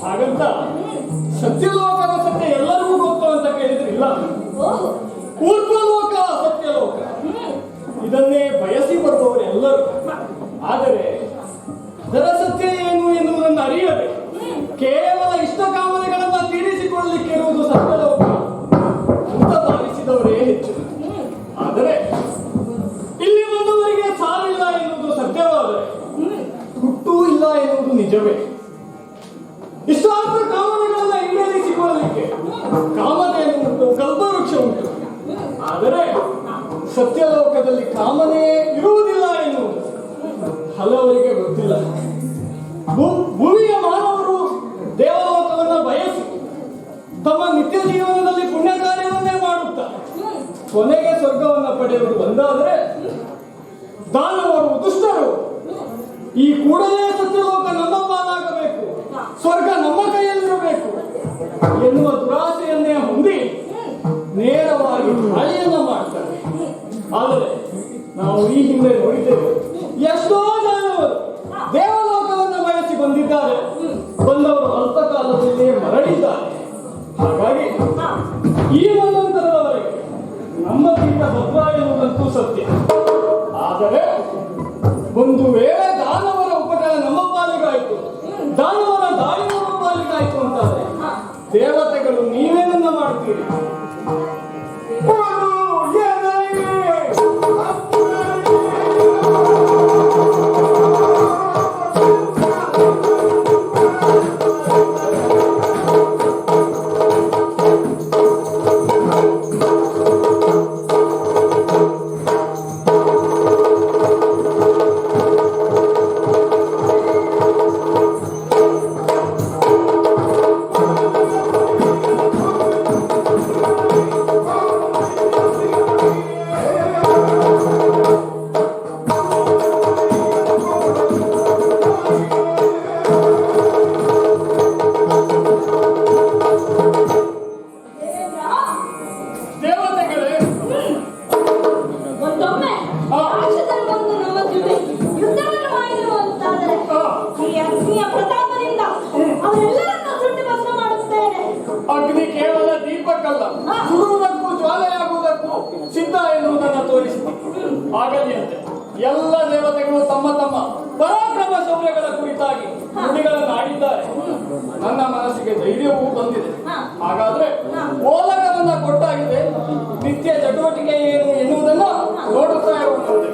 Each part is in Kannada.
ಹಾಗಂತ ಸತ್ಯಲೋಕದ ಸತ್ಯ ಎಲ್ಲರಿಗೂ ಗೊತ್ತು ಅಂತ ಕೇಳಿದ್ರೆ ಇಲ್ಲ. ಊರ್ಧ್ವಲೋಕ ಸತ್ಯಲೋಕ ಇದನ್ನೇ ಬಯಸಿ ಬರುವವರು ಎಲ್ಲರೂ. ಆದರೆ ಅದರ ಸತ್ಯ ಏನು ಎನ್ನುವುದನ್ನು ಅರಿಯದೆ ಕೇವಲ ಇಷ್ಟ ಕಾಮನೆಗಳನ್ನು ತೀರಿಸಿಕೊಳ್ಳಲಿಕ್ಕೆ ಇರುವುದು ಸತ್ಯಲೋಕ ಅಂತ ಭಾವಿಸಿದವರೇ ಹೆಚ್ಚು. ಆದರೆ ಇಲ್ಲಿ ಬಂದವರಿಗೆ ಸಾವಿಲ್ಲ ಎನ್ನುವುದು ಸತ್ಯವಾದರೆ ಹುಟ್ಟೂ ಇಲ್ಲ ಎನ್ನುವುದು ನಿಜವೇ. ಇಷ್ಟಾರ್ಥ ಕಾಮನೆಗಳನ್ನ ಈಡೇರಿಸಿಕೊಳ್ಳಲಿಕ್ಕೆ ಕಾಮಧೇನು ಉಂಟು, ಕಲ್ಪವೃಕ್ಷ ಉಂಟು. ಆದರೆ ಸತ್ಯಲೋಕದಲ್ಲಿ ಕಾಮನೇ ಇರುವುದಿಲ್ಲ ಎನ್ನುವುದು ಹಲವರಿಗೆ ಗೊತ್ತಿಲ್ಲ. ಭೂಮಿಯ ಮಾನವರು ದೇವಲೋಕವನ್ನ ಬಯಸಿ ತಮ್ಮ ನಿತ್ಯ ಜೀವನದಲ್ಲಿ ಪುಣ್ಯ ಕಾರ್ಯವನ್ನೇ ಮಾಡುತ್ತಾರೆ. ಕೊನೆಗೆ ಸ್ವರ್ಗವನ್ನ ಪಡೆಯುವುದು ಒಂದಾದರೆ ದಾನವರು ದುಷ್ಟರು ಈ ಕೂಡಲೇ ಸತ್ಯಲೋಕ ನಮ್ಮ ಪಾಲಾಗಬೇಕು, ಸ್ವರ್ಗ ನಮ್ಮ ಕೈಯಲ್ಲಿರಬೇಕು ಎನ್ನುವ ದುರಾಸೆಯನ್ನೇ ಹೊಂದಿ ನೇರವಾಗಿ ದಾಳಿಯನ್ನ ಮಾಡ್ತಾರೆ. ಆದರೆ ನಾವು ಈ ಹಿಂದೆ ನೋಡಿದ್ದೇವೆ, ಎಷ್ಟೋ ಜನರು ದೇವಲೋಕವನ್ನು ಬಯಸಿ ಬಂದಿದ್ದಾರೆ, ಬಂದವರು ಅಲ್ಪ ಕಾಲದಲ್ಲಿಯೇ ಮರಳಿದ್ದಾರೆ. ಹಾಗಾಗಿ ಈ ಮನ್ವಂತರದವರೆಗೆ ನಮ್ಮ ಪೀಠ ಭದ್ರ ಎನ್ನುವುದಂತೂ ಸತ್ಯ. ಆದರೆ ಒಂದು ವೇಳೆ ದಾನವರ ಉಪಕಾರ ನಮ್ಮ ಪಾಲಿಗಾಯ್ತು, ದಾನವರ ದಾಳಿ ನಮ್ಮ ಪಾಲಿಗಾಯ್ತು ಅಂತಾದ್ರೆ ದೇವತೆಗಳು ನೀವೇನನ್ನ ಮಾಡ್ತೀರಿ? ಅಗ್ನಿ ಕೇವಲ ದೀಪಕ್ಕಲ್ಲ, ಸುಡುವುದಕ್ಕೂ ಜ್ವಾಲೆಯಾಗುವುದಕ್ಕೂ ಸಿದ್ಧ ಎನ್ನುವುದನ್ನು ತೋರಿಸಿದೆ. ಆಗಲಿ ಅಂತೆ ಎಲ್ಲ ದೇವತೆಗಳು ತಮ್ಮ ತಮ್ಮ ಪರಾಕ್ರಮ ಶೌರ್ಯಗಳ ಕುರಿತಾಗಿ ನುಡಿಗಳನ್ನು ಆಡಿದ್ದಾರೆ. ನನ್ನ ಮನಸ್ಸಿಗೆ ಧೈರ್ಯವೂ ಬಂದಿದೆ. ಹಾಗಾದ್ರೆ ಓಲಕವನ್ನ ಕೊಟ್ಟಾಗಿದೆ, ನಿತ್ಯ ಚಟುವಟಿಕೆ ಏನು ಎನ್ನುವುದನ್ನು ನೋಡುತ್ತಾ ಇರುವಂತೆ.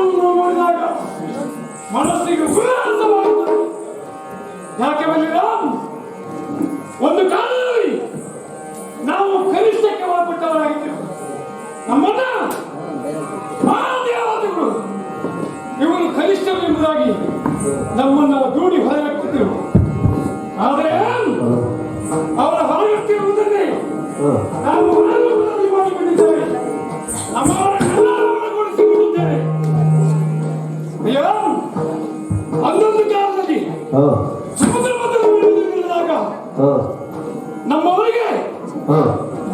ದೇವರನ್ನು ನೋಡಿದಾಗ ಮನಸ್ಸಿಗೆ ಉಲ್ಲಾಸವಾಗುತ್ತದೆ. ಯಾಕೆ ಬಲ್ಲಿರಾಮ್, ಒಂದು ಕಾಲದಲ್ಲಿ ನಾವು ಕನಿಷ್ಠಕ್ಕೆ ಒಳಪಟ್ಟವರಾಗಿದ್ದೆವು. ನಮ್ಮನ್ನ ದೇವತೆಗಳು ಇವರು ಕನಿಷ್ಠವೆಂಬುದಾಗಿ ನಮ್ಮನ್ನ ದೂಡಿ ಹೊರಗಾಕ್ತಿದ್ದೆವು. ಆದರೆ ಅವರ ಹೊರಗಾಕ್ತಿರುವುದನ್ನೇ ನಾವು ಮನಸ್ಸು ಮಾಡಿಕೊಂಡಿದ್ದೇವೆ. ನಮ್ಮವರನ್ನೆಲ್ಲ ಒಳಗೊಳಿಸಿಕೊಂಡಿದ್ದೇವೆ. ಅಯ್ಯೋ, ಒಂದೊಂದು ಕಾಲದಲ್ಲಿ ಸಮುದ್ರ ಮಧ್ಯದಲ್ಲಿ ನಿಲ್ಲಿದಾಗ ನಮ್ಮವರಿಗೆ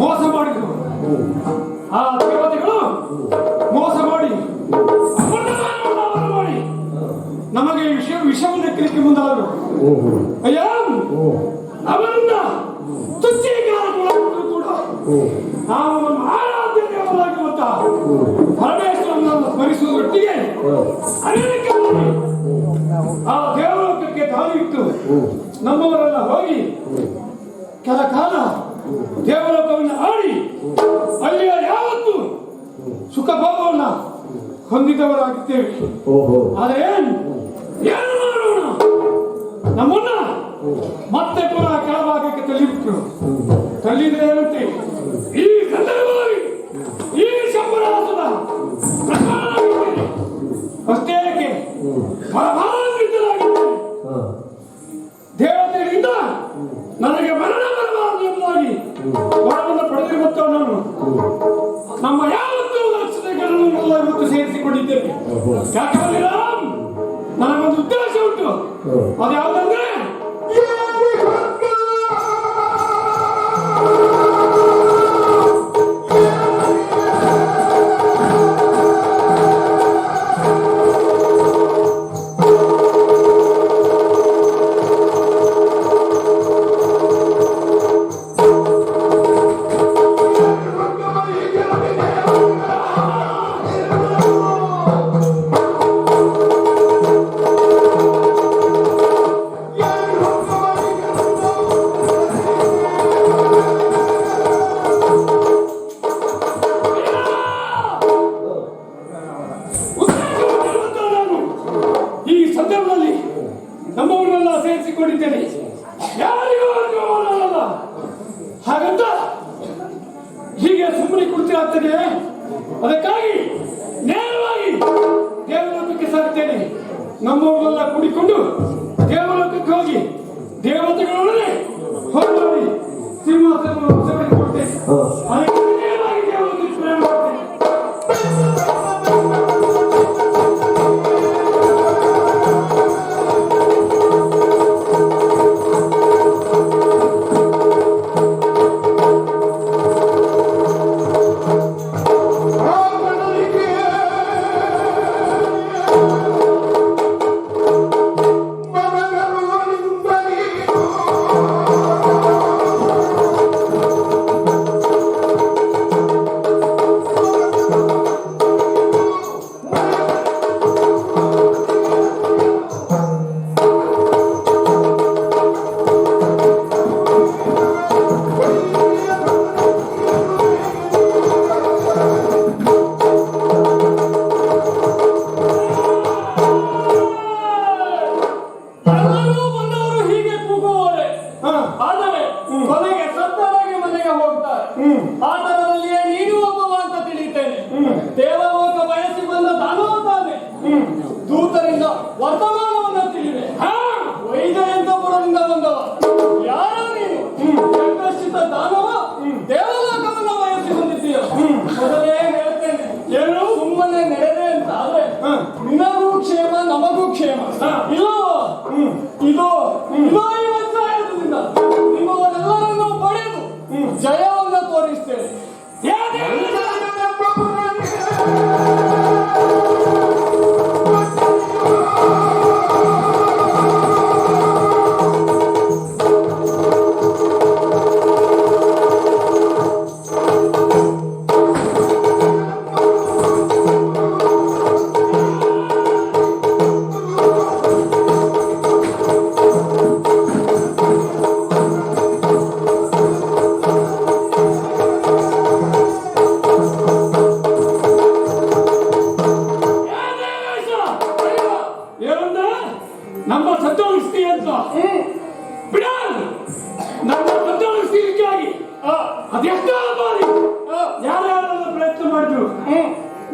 ಮೋಸ ಮಾಡಿದ್ರು. ಆ ದೇವತೆಗಳು ಮೋಸ ಮಾಡಿ ಮಾಡಿ ನಮಗೆ ವಿಷವನ್ನು ಎತ್ತಲಿಕ್ಕೆ ಮುಂದಾದರು. ಅಯ್ಯ, ಅವರಿಂದ ತುಚ್ಛೀಕರಣಗೊಳ್ಳಲು ಕೂಡ ನಾವು ನಮ್ಮ ಆರಾಧ್ಯ ದೇವರಾಗಿರುವಂತ ಪರಮೇಶ್ವರನನ್ನು ಸ್ಮರಿಸುವುದರೊಟ್ಟಿಗೆ ಅನೇಕ ಆ ದೇವಲೋಕಕ್ಕೆ ದಾರಿ ಇಟ್ಟು ನಮ್ಮವರೆಲ್ಲ ಹೋಗಿ ಕೆಲ ಕಾಲ ದೇವಲೋಕವನ್ನು ಆಡಿ ಅಲ್ಲಿಯ ಯಾವತ್ತು ಸುಖ ಭೋಗವನ್ನ ಹೊಂದಿದವರಾಗಿದ್ದೇವೆ. ಆದರೆ ಏನು ಮಾಡೋಣ, ನಮ್ಮನ್ನ ಮತ್ತೆ ಪುನಃ ಕೆಳಭಾಗಕ್ಕೆ ತಳ್ಳಿಬಿಟ್ರು. ತಳ್ಳಿದ್ರೆ ಏನಂತೆ, ಈ ಸಂದರ್ಭದಲ್ಲಿ ಈ ಶಂಬರಾಸದ ಅಷ್ಟೇ ಪರಮಾನ್ವಿತರಾಗಿದ್ದೇನೆ. ದೇವತೆಗಳಿಂದ ನನಗೆ ಮರಣ ಬರಬಾರದು ಎಂಬುದಾಗಿ ವರವನ್ನು ಪಡೆದಿರುವಂತ ನಾನು ನಮ್ಮ ಯಾವತ್ತೂ ಲಕ್ಷಣಗಳನ್ನು ಇವತ್ತು ಸೇರಿಸಿಕೊಂಡಿದ್ದೇವೆ. ಯಾಕಂದ್ರೆ ನನಗೊಂದು ಉದ್ದೇಶ ಉಂಟು. ಅದು ಯಾವುದಂದ್ರೆ ನಮ್ಮವನ್ನೆಲ್ಲ ಸೇರಿಸಿಕೊಂಡಿದ್ದೇನೆ. ಯಾರಿಗೂ ಅಲ್ಲ. ಹಾಗಂತ ಹೀಗೆ ಸುಮ್ಮನೆ ಕುಳಿತಿರಾಗ್ತದೆ. ಅದಕ್ಕಾಗಿ ನೇರವಾಗಿ ದೇವಲೋಕಕ್ಕೆ ಸಾಗುತ್ತೇನೆ. ನಮ್ಮವರೆಲ್ಲ ಕೂಡಿಕೊಂಡು ದೇವಲೋಕಕ್ಕೆ ಹೋಗಿ ದೇವತೆಗಳೊಡನೆ ಹೋರಾಡಿ ಸಿಂಹಾಸನವನ್ನು ಸೇರಿಸಿಕೊಡ್ತೇನೆ. ಅದಕ್ಕೆ ನೇರವಾಗಿ ದೇವಲೋಕಕ್ಕೆ ಪ್ರಯಾಣ ಮಾಡ್ತೇನೆ.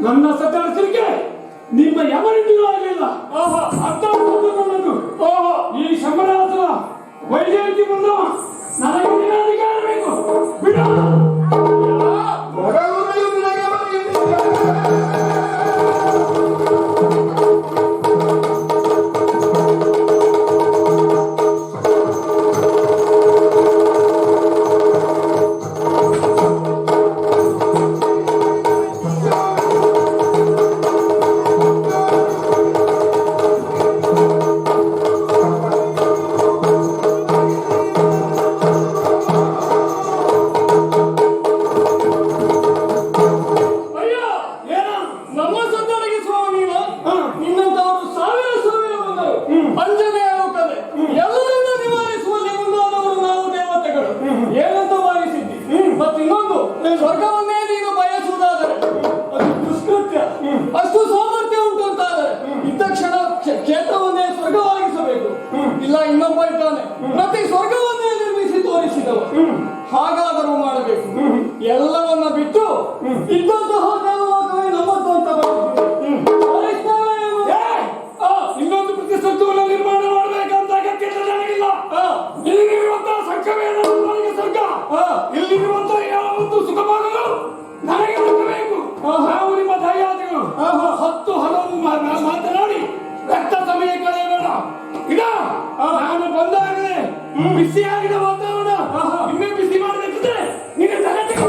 ನನ್ನ ಸತ್ತರಿಸಲಿಕ್ಕೆ ನಿಮ್ಮ ಯಮನಿಂದಲೂ ಆಗಲಿಲ್ಲ. ಅರ್ಥ ಈ ಶಂಬರಾಸನ ವೈಜಯಂತಿ ಬಂದವ ನನಗೆ ಅಧಿಕಾರ ಬೇಕು. ಬಿಡ ಸ್ವರ್ಗವನ್ನೇ ನೀನು ಬಯಸುವುದಾದರೆ ಅದು ದುಷ್ಕೃತ್ಯ. ಅಷ್ಟು ಸಾಮರ್ಥ್ಯ ಉಂಟು ಅಂತಾದರೆ ಇದ್ದ ಕ್ಷಣ ಕ್ಷೇತ್ರವನ್ನೇ ಸ್ವರ್ಗವಾಗಿಸಬೇಕು. ಇಲ್ಲ ಇನ್ನೊಬ್ಬ ಇದ್ದಾನೆ ಪ್ರತಿ ಸ್ವರ್ಗವನ್ನೇ ನಿರ್ಮಿಸಿ ತೋರಿಸಿದವ, ಹಾಗಾದರೂ ಮಾಡಬೇಕು. ಎಲ್ಲವನ್ನ ಬಿಟ್ಟು ಇದ್ದಂತಹ ದೇವಲೋಕವೇ ನಮ್ಮದು ಅಂತ ಇನ್ನೊಂದು ಪ್ರತಿಸತ್ವವನ್ನು ನಿರ್ಮಾಣ ಮಾಡಬೇಕಂತ ಅಗತ್ಯ ನನಗಿಲ್ಲ. ಇಲ್ಲಿರುವಂತಹ ಸಂಘವೇ ನನಗೆ ಸ್ವರ್ಗ. ಇಲ್ಲಿರುವಂತಹ ಯಾವತ್ತು ಸುಖವಾಗಲು ನನಗೆ ಬೇಕು. ನಾವು ನಿಮ್ಮ ದಯಾದಿಗಳು 10 ಹಲವು ಮಾತನಾಡಿ ರಕ್ತ ಸಮಯ ಕಳೆಯಬೇಡ. ಇದ ನಾನು ಬಂದಾಗಲೇ ಬಿಸಿಯಾಗಿದ ವಾತಾವರಣ ಇನ್ನೇ ಬಿಸಿ ಮಾಡಬೇಕಿದ್ರೆ ನಿನ್ನ ಜಗತ್ತಿಗೆ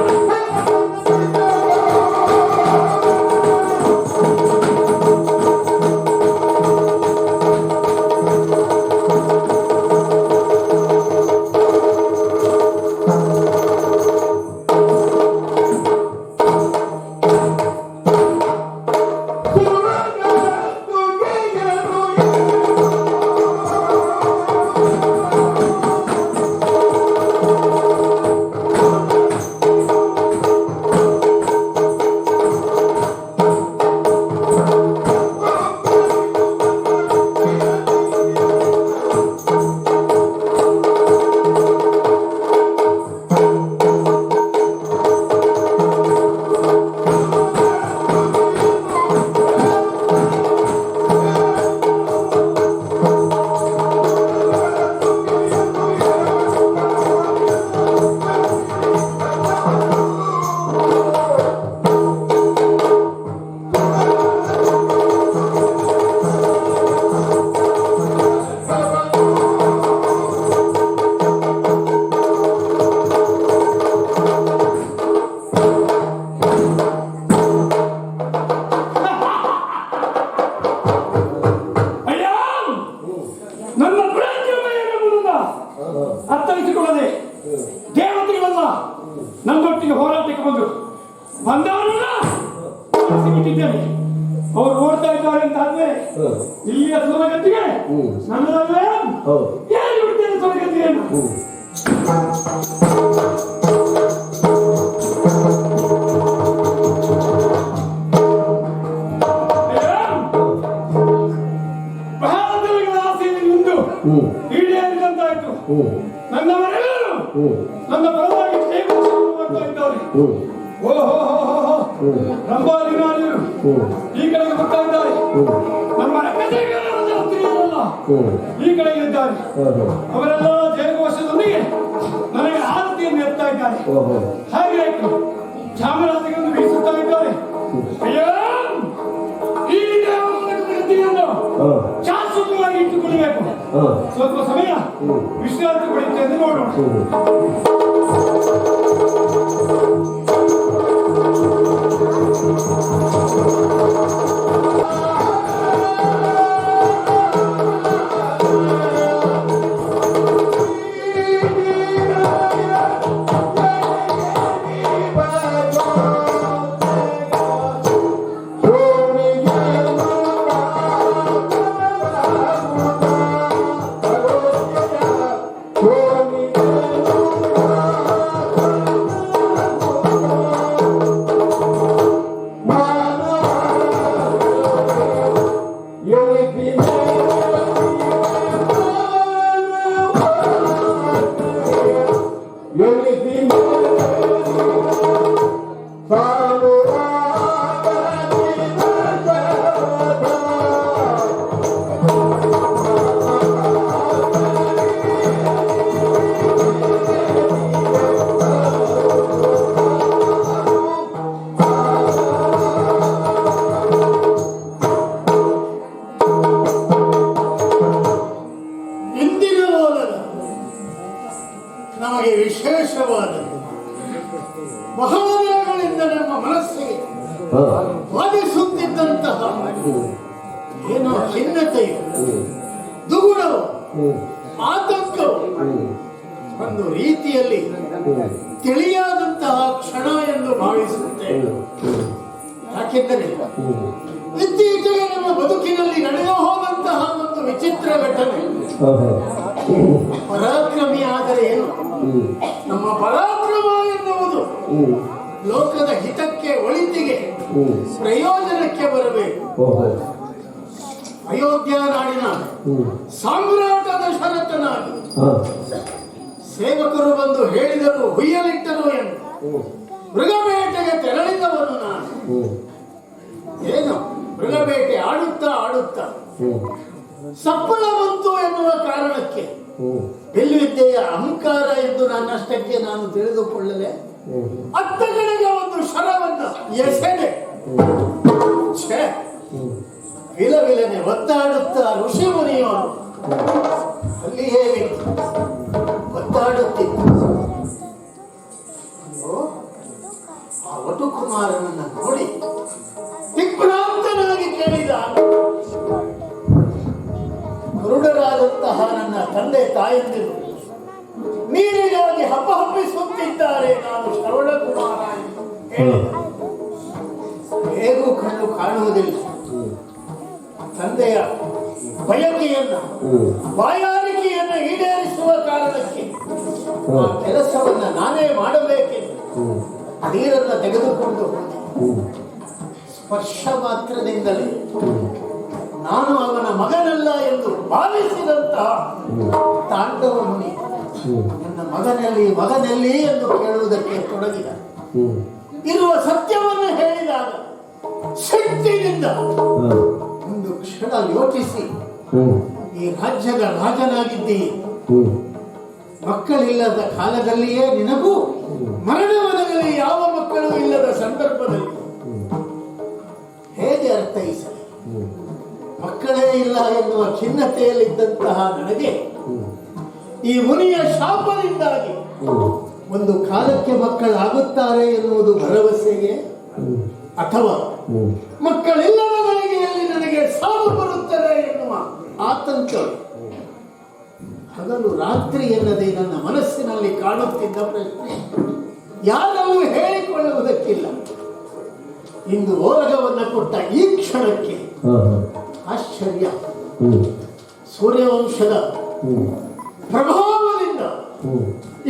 ಅರ್ಥವಿಸಿಕೊಳ್ಳದೆ ದೇವತೆಗಳೆಲ್ಲ ನನ್ನೊಟ್ಟಿಗೆ ಹೋರಾಟಕ್ಕೆ ಬಂದವರನ್ನ ಬಿಟ್ಟಿದ್ದೇನೆ. ಅವ್ರು ಓಡ್ತಾ ಇದ್ದಾರೆ ಅಂತ ಆದ್ಮೇಲೆ ಇಲ್ಲಿಯ ಸೋಲಗತ್ತಿಗೆ ನನ್ನದಲ್ಲೇ ಏನು ಬಿಡ್ತೇನೆ ಸೋಲಗತ್ತಿಗೆಯನ್ನು. ಬಹಳ ಆಸೆಯಲ್ಲಿ ಮುಂದು ಈಡೇರಿದಂತಾಯ್ತು. ನನ್ನವರೆಲ್ಲರೂ ನನ್ನ ಪರವಾಗಿ ಮಾಡ್ತಾ ಇದ್ದಾರೆ. ರಂಭಾದಿನಾದಿಗಳು ಈ ಕಡೆಗೆ ಬರ್ತಾ ಇದ್ದಾರೆ. ನಮ್ಮ ಈ ಕಡೆಗೆ ಇದ್ದಾರೆ. ಅವರೆಲ್ಲ ಜಯಘೋಷದೊಂದಿಗೆ ನನಗೆ ಆರತಿಯನ್ನು ಎತ್ತಾ ಇದ್ದಾರೆ. ಹಾಗೆ ಚಾಮರಾಜಗಳನ್ನು ಬೀಸುತ್ತಾ ಇದ್ದಾರೆ. ಈ ದೇವರನ್ನು ಶಾಶ್ವತವಾಗಿ ಇಟ್ಟುಕೊಳ್ಳಬೇಕು. ಸ್ವಲ್ಪ ಸಮಯ ವಿಶ್ರಾಂತಿ ಪಡೆಯುತ್ತೇನೆ, ನೋಡೋಣ. Oh ಬಾಧಿಸುತ್ತಿದ್ದಂತಹ ಏನೋ ಖಿನ್ನತೆಯು, ದುಗುಡವು, ಆತಂಕವು ಒಂದು ರೀತಿಯಲ್ಲಿ ತಿಳಿಯಾದಂತಹ ಕ್ಷಣ ಎಂದು ಭಾವಿಸುತ್ತೇನೆ. ಯಾಕೆಂದರೆ ಇತ್ತೀಚೆಗೆ ನಮ್ಮ ಬದುಕಿನಲ್ಲಿ ನಡೆದು ಹೋದಂತಹ ಒಂದು ವಿಚಿತ್ರ ಘಟನೆ. ಪರಾಕ್ರಮಿ ಆದರೆ ಏನು, ನಮ್ಮ ಪರಾಕ್ರಮ ಎನ್ನುವುದು ಲೋಕದ ಹಿತಕ್ಕೆ, ಒಳಿತಿಗೆ, ಪ್ರಯೋಜನಕ್ಕೆ ಬರಬೇಕು. ಅಯೋಧ್ಯ ನಾಡಿನ ಸಾಮ್ರಾಟ ದಶರಥನಾಗಿ ಸೇವಕರು ಬಂದು ಹೇಳಿದರು, ಹುಯ್ಯಲಿಟ್ಟರು ಎಂದು ಮೃಗಬೇಟೆಗೆ ತೆರಳಿದವನು ನಾನು. ಏನು ಮೃಗಬೇಟೆ ಆಡುತ್ತಾ ಆಡುತ್ತಾ ಸಪ್ಪಳ ಬಂತು ಎನ್ನುವ ಕಾರಣಕ್ಕೆ ಬಿಲ್ಲುವಿದ್ಯೆಯ ಅಹಂಕಾರ ಎಂದು ನನ್ನಷ್ಟಕ್ಕೆ ನಾನು ತಿಳಿದುಕೊಳ್ಳಲೆ ಅತ್ತ ಕಡೆಗೆ ಒಂದು ಶರವನ್ನು ಎಸೆದೆ. ವಿಲವಿಲನೆ ಒತ್ತಾಡುತ್ತಾ ಋಷಿ ಮುನಿಯವರು ಅಲ್ಲಿಯೇ ಒತ್ತಾಡುತ್ತಿದ್ದ ಆ ವಟುಕುಮಾರನನ್ನ ನೋಡಿ ದಿಗ್ಭ್ರಾಂತನಾಗಿ ಕೇಳಿದ. ಕುರುಡರಾದಂತಹ ನನ್ನ ತಂದೆ ತಾಯಂದಿರು ನೀರಿಗಾಗಿ ಹಪ್ಪಹಪ್ಪಿಸುತ್ತಿದ್ದಾರೆ, ನಾನು ಶ್ರವಣ ಕುಮಾರ ಎಂದು ಹೇಳಿದ. ಹೇಗೂ ಕಣ್ಣು ಕಾಣುವುದಿಲ್ಲ. ತಂದೆಯ ಬಯಕೆಯನ್ನ, ಬಾಯಾರಿಕೆಯನ್ನ ಈಡೇರಿಸುವ ಕಾರಣಕ್ಕೆ ಆ ಕೆಲಸವನ್ನ ನಾನೇ ಮಾಡಬೇಕೆಂದು ನೀರನ್ನ ತೆಗೆದುಕೊಂಡು ಹೋದೆ. ಸ್ಪರ್ಶ ಮಾತ್ರದಿಂದಲೇ ನಾನು ಅವನ ಮಗನಲ್ಲ ಎಂದು ಭಾವಿಸಿದಂತಹ ತಾಂಡವ ಮುನಿ ನನ್ನ ಮಗನಲ್ಲಿ ಎಂದು ಕೇಳುವುದಕ್ಕೆ ತೊಡಗಿದ. ಇರುವ ಸತ್ಯವನ್ನು ಹೇಳಿದಾಗ ಶಕ್ತಿಯಿಂದ ಒಂದು ಕ್ಷಣ ಯೋಚಿಸಿ, ಈ ರಾಜ್ಯದ ರಾಜನಾಗಿದ್ದೀ, ಮಕ್ಕಳಿಲ್ಲದ ಕಾಲದಲ್ಲಿಯೇ ನಿನಗೂ ಮರಣವನದಲ್ಲಿ ಯಾವ ಮಕ್ಕಳು ಇಲ್ಲದ ಸಂದರ್ಭದಲ್ಲಿ ಹೇಗೆ ಅರ್ಥೈಸಲಿ? ಮಕ್ಕಳೇ ಇಲ್ಲ ಎನ್ನುವ ಖಿನ್ನತೆಯಲ್ಲಿದ್ದಂತಹ ನನಗೆ ಈ ಮುನಿಯ ಶಾಪದಿಂದಾಗಿ ಒಂದು ಕಾಲಕ್ಕೆ ಮಕ್ಕಳಾಗುತ್ತಾರೆ ಎನ್ನುವುದು ಭರವಸೆಗೆ, ಅಥವಾ ಮಕ್ಕಳಿಲ್ಲದ ಗಳಿಗೆಯಲ್ಲಿ ನನಗೆ ಸಾವು ಬರುತ್ತದೆ ಎನ್ನುವ ಆತಂಕ ಹಗಲು ರಾತ್ರಿ ಎನ್ನದೇ ನನ್ನ ಮನಸ್ಸಿನಲ್ಲಿ ಕಾಣುತ್ತಿದ್ದ ಪ್ರಶ್ನೆ ಯಾರಲ್ಲೂ ಹೇಳಿಕೊಳ್ಳುವುದಕ್ಕಿಲ್ಲ. ಇಂದು ಓಲಗವನ್ನು ಕೊಟ್ಟ ಈ ಕ್ಷಣಕ್ಕೆ ಆಶ್ಚರ್ಯ, ಸೂರ್ಯವಂಶದ ಪ್ರಭಾವದಿಂದ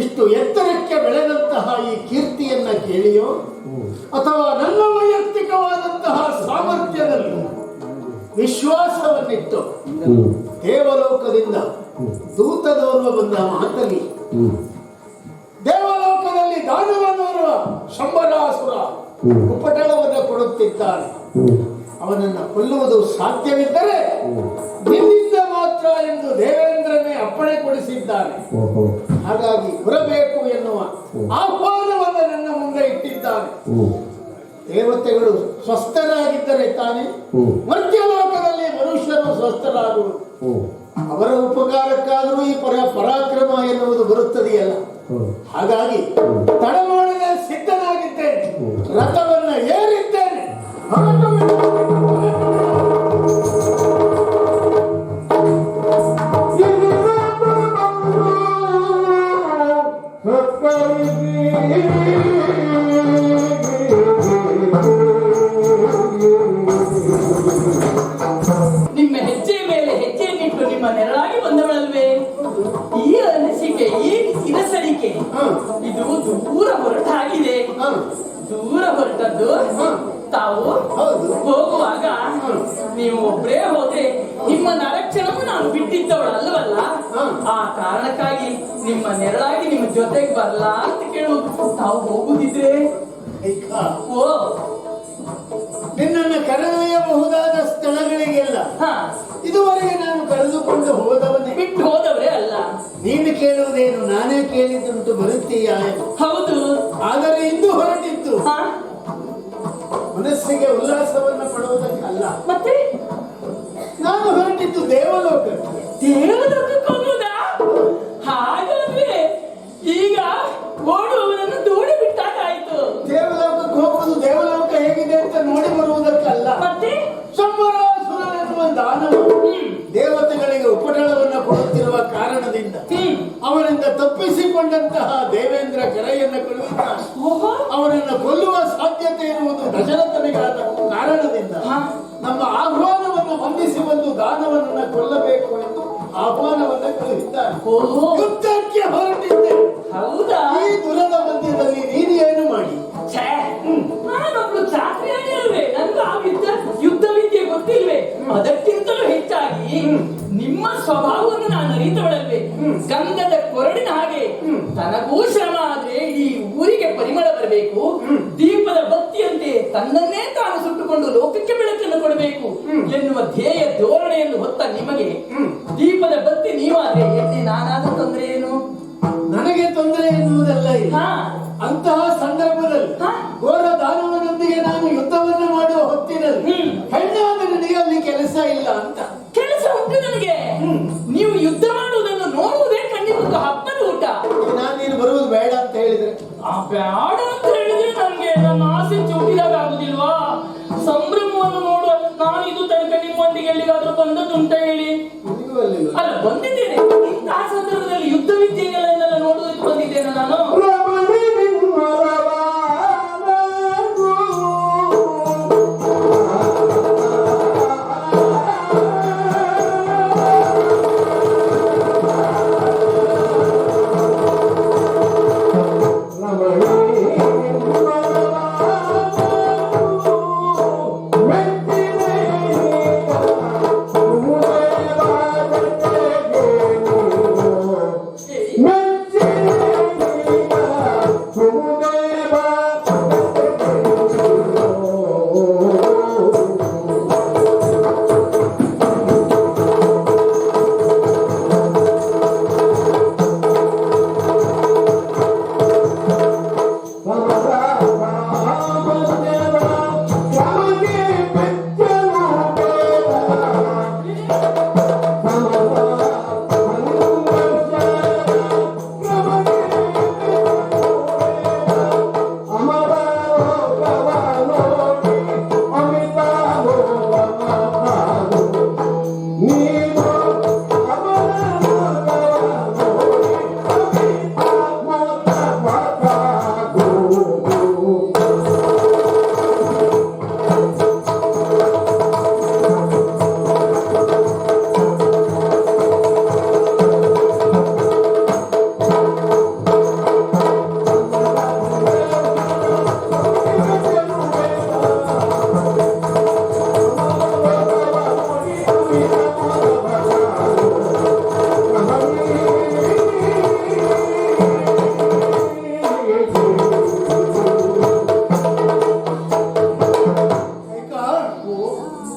ಇಷ್ಟು ಎತ್ತರಕ್ಕೆ ಬೆಳೆದಂತಹ ಈ ಕೀರ್ತಿಯನ್ನ ಕೇಳಿಯೋ ಅಥವಾ ನನ್ನ ವೈಯಕ್ತಿಕವಾದಂತಹ ಸಾಮರ್ಥ್ಯದಲ್ಲಿ ವಿಶ್ವಾಸವನ್ನಿಟ್ಟು ದೇವಲೋಕದಿಂದ ದೂತದೋರ್ವ ಬಂದ ಮಾತಲ್ಲಿ ದೇವಲೋಕದಲ್ಲಿ ದಾನವನೋರ್ವ ಶಂಬರಾಸುರ ಉಪಟಳವನ್ನು ಕೊಡುತ್ತಿದ್ದಾನೆ. ಅವನನ್ನು ಕೊಲ್ಲುವುದು ಸಾಧ್ಯವಿದ್ದರೆ ನಿನ್ನಿಂದ ಮಾತ್ರ ಎಂದು ದೇವೇಂದ್ರನೇ ಅಪ್ಪಣೆ ಕೊಡಿಸಿದ್ದಾನೆ. ಹಾಗಾಗಿ ಬರಬೇಕು ಎನ್ನುವ ಆಹ್ವಾನವನ್ನು ನನ್ನ ಮುಂದೆ ಇಟ್ಟಿದ್ದಾನೆ. ದೇವತೆಗಳು ಸ್ವಸ್ಥರಾಗಿದ್ದರೆ ತಾನೇ ಮರ್ತ್ಯಲೋಕದಲ್ಲಿ ಮನುಷ್ಯರು ಸ್ವಸ್ಥರಾಗುವುದು. ಅವರ ಉಪಕಾರಕ್ಕಾದರೂ ಈ ಪರಾಕ್ರಮ ಎನ್ನುವುದು ಬರುತ್ತದೆಯಲ್ಲ. ಹಾಗಾಗಿ ತಡ ಮಾಡದೆ ಸಿದ್ಧನಾಗಿದ್ದೇನೆ, ರಥವನ್ನ ಏರಿದ್ದೇನೆ. ನಿಮ್ಮ ಹೆಜ್ಜೆ ಮೇಲೆ ಹೆಜ್ಜೆಯನ್ನಿಟ್ಟು ನಿಮ್ಮ ನೆರಳಾಗಿ ಬಂದವಳಲ್ವೇ? ಈ ಅನಿಸಿಕೆ, ಈ ಇರಸಡಿಕೆ ಇದು ದೂರ ಹೊರಟಾಗಿದೆ. ದೂರ ಹೊರಟದ್ದು ತಾವು ಹೋಗುವಾಗ ನೀವು ಒಬ್ಬರೇ ಹೋದ್ರೆ ನಿಮ್ಮ ನರಕ್ಷಣವು ನಾನು ಬಿಟ್ಟಿದ್ದವಳಲ್ಲವಲ್ಲ. ಆ ಕಾರಣಕ್ಕಾಗಿ ನಿಮ್ಮ ನೆರಳಾಗಿ ನಿಮ್ಮ ಜೊತೆಗೆ ಬರಲಾ ಅಂತ ಕೇಳುವುದು. ತಾವು ಹೋಗುದಿದ್ರೆ ಓ, ನಿನ್ನನ್ನು ಕರೆದೊಯ್ಯಬಹುದಾದ ಸ್ಥಳಗಳಿಗೆಲ್ಲ ಇದುವರೆಗೆ ನಾನು ಕರೆದುಕೊಂಡು ಹೋದವನ್ನೇ, ಬಿಟ್ಟು ಹೋದವರೇ ಅಲ್ಲ. ನೀನು ಕೇಳುವುದೇನು, ನಾನೇ ಕೇಳಿದ್ದುಂಟು ಬರುತ್ತೀಯ? ಹೌದು. ಆದರೆ ಇಂದು ಹೊರಟಿದ್ದು ಮನಸ್ಸಿಗೆ ಉಲ್ಲಾಸವನ್ನು ಪಡುವುದಕ್ಕಲ್ಲ. ಮತ್ತೆ ನಾನು ಹೊರಟಿದ್ದು ದೇವಲೋಕಕ್ಕೆ. ದೇವಲೋಕಕ್ಕೆ ಹೋಗುವುದಾ? ಹಾಗಾದ್ರೆ ಈಗ ಓಡುವವರನ್ನು ದೂಡಿ ಬಿಟ್ಟಾಗಾಯ್ತು. ದೇವಲೋಕಕ್ಕೆ ಹೋಗುವುದು ದೇವಲೋಕ ಹೇಗಿದೆ ಅಂತ ನೋಡಿ ಬರುವುದಕ್ಕಲ್ಲ. ಕಾರಣದಿಂದ ಹಾ. ನಮ್ಮ ಆಹ್ವಾನವನ್ನು ವಂದಿಸಿ ಬಂದು ದಾನವನ್ನ ಕೊಲ್ಲಬೇಕು ಎಂದು ಆಹ್ವಾನವನ್ನ ಕಳುಹಿದ್ದಾನೆ. ಓಹೋ, ಯುದ್ಧಕ್ಕೆ ಹೊರಟಿದ್ದೆ. ಹೌದಾ? ಈ ದುರದ ಮಧ್ಯದಲ್ಲಿ ನೀನು ಏನು ಮಾಡಿ? ಛೇ, ನಾನೊಬ್ಳು ಚಾಕ್ರಿಯಾಗಿ ಅಲ್ವೇ? ನನ್ಗೆ ಆ ಯುದ್ಧ ವಿದ್ಯೆ ಗೊತ್ತಿಲ್ವೇ? ಅದಕ್ಕಿಂತಲೂ ಹೆಚ್ಚಾಗಿ ನಿಮ್ಮ ಸ್ವಭಾವವನ್ನು ನಾನು ಅರಿತವಳಲ್ವೇ? ಗಂಧದ ಕೊರಡಿನ ಹಾಗೆ ತನಗೂ ಶ್ರಮ ಆದ್ರೆ ಈ ಊರಿಗೆ ಪರಿಮಳ ಬರಬೇಕು, ದೀಪದ ಬತ್ತಿಯಂತೆ ತನ್ನನ್ನೇ ತಾನು ಸುಟ್ಟುಕೊಂಡು ಲೋಕಕ್ಕೆ ಬೆಳಕನ್ನು ಕೊಡಬೇಕು ಎನ್ನುವ ಧ್ಯೇಯ ಧೋರಣೆಯನ್ನು ಹೊತ್ತ ನಿಮಗೆ ದೀಪದ ಬತ್ತಿ ನೀವಾದ್ರೆ ಎಲ್ಲಿ ನಾನಾದ ತೊಂದರೆ ಏನು? ನನಗೆ ತೊಂದರೆ ಎನ್ನುವುದಲ್ಲ ಇಲ್ಲ. ಹಾ, ಅಂತಹ ಸಂದರ್ಭದಲ್ಲಿ ಹಾ. ಘೋರ ದಾನವನೊಂದಿಗೆ ನಾನು ಯುದ್ಧವನ್ನು ಮಾಡುವ ಹೊತ್ತಿನಲ್ಲಿ ಹೆಣ್ಣಾದ ನನಗೆ ಅಲ್ಲಿ ಕೆಲಸ ಇಲ್ಲ ಅಂತ. ಕೆಲಸ ಉಂಟು ನನಗೆ. ನೀವು ಯುದ್ಧ ಮಾಡುವುದನ್ನು ನೋಡುವುದೇ ಕಣ್ಣಿಗೊಂದು ಹಬ್ಬದ ಊಟ. ನಾನು ನೀನು ಬರುವುದು ಬೇಡ ಅಂತ ಹೇಳಿದ್ರೆ ಆ ಬೇಡ ಅಂತ ಹೇಳಿದ್ರೆ ನನ್ಗೆ ನನ್ನ ಆಸೆ ಚೌಕಿದಾಗ ಆಗುದಿಲ್ವಾ? ಸಂಭ್ರಮವನ್ನು ನೋಡುವ ನಾನು ಇದು ತನಕ ನಿಮ್ಮೊಂದಿಗೆ ಎಲ್ಲಿಗಾದ್ರೂ ಬಂದದ್ದುಂಟ ಹೇಳಿ? ನಿನಗೂ ಅಲ್ಲಿಲ್ಲ. ಅಲ್ಲ, ಬಂದಿದ್ದೇನೆ. ಇಂತಹ ಸಂದರ್ಭದಲ್ಲಿ ಯುದ್ಧ ವಿದ್ಯೆಗಳನ್ನೆಲ್ಲ ನೋಡುವುದಕ್ಕೆ ಬಂದಿದ್ದೇನೆ ನಾನು.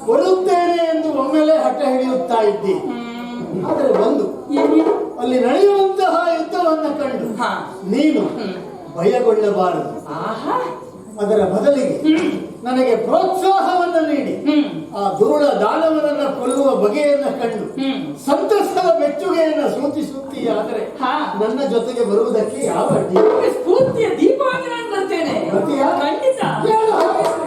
ಕೊಡುತ್ತೇನೆ ಎಂದು ಒಮ್ಮೆಲೆ ಹಠ ಹಿಡಿಯುತ್ತಾ ಇದ್ದಿ. ಆದರೆ ಒಂದು ಏನೇನು? ಅಲ್ಲಿ ನಡೆಯುವಂತಹ ಯುದ್ಧವನ್ನ ಕಂಡು ಹಾ. ನೀನು ಭಯಗೊಳ್ಳಬಾರದು. ಆಹಾ, ಅದರ ಬದಲಿಗೆ ನನಗೆ ಪ್ರೋತ್ಸಾಹವನ್ನು ನೀಡಿ ಆ ದುರುಳ ದಾನವನನ್ನ ಕೊಲ್ಲುವ ಬಗೆಯನ್ನ ಕಂಡು ಸಂತಸದ ಮೆಚ್ಚುಗೆಯನ್ನ ಸೂಚಿಸುತ್ತೀಯಾದರೆ ಹಾ. ನನ್ನ ಜೊತೆಗೆ ಬರುವುದಕ್ಕೆ ಯಾವ ಅಡ್ಡಿ? ಸ್ಫೂರ್ತಿಯ ದೀಪವಾಗಿ ನಾನು ಬರ್ತೇನೆ. ಬರ್ತೀಯಾ? ಖಂಡಿತ. ಹೇಳು ಹಾಗಿದ್ರೆ.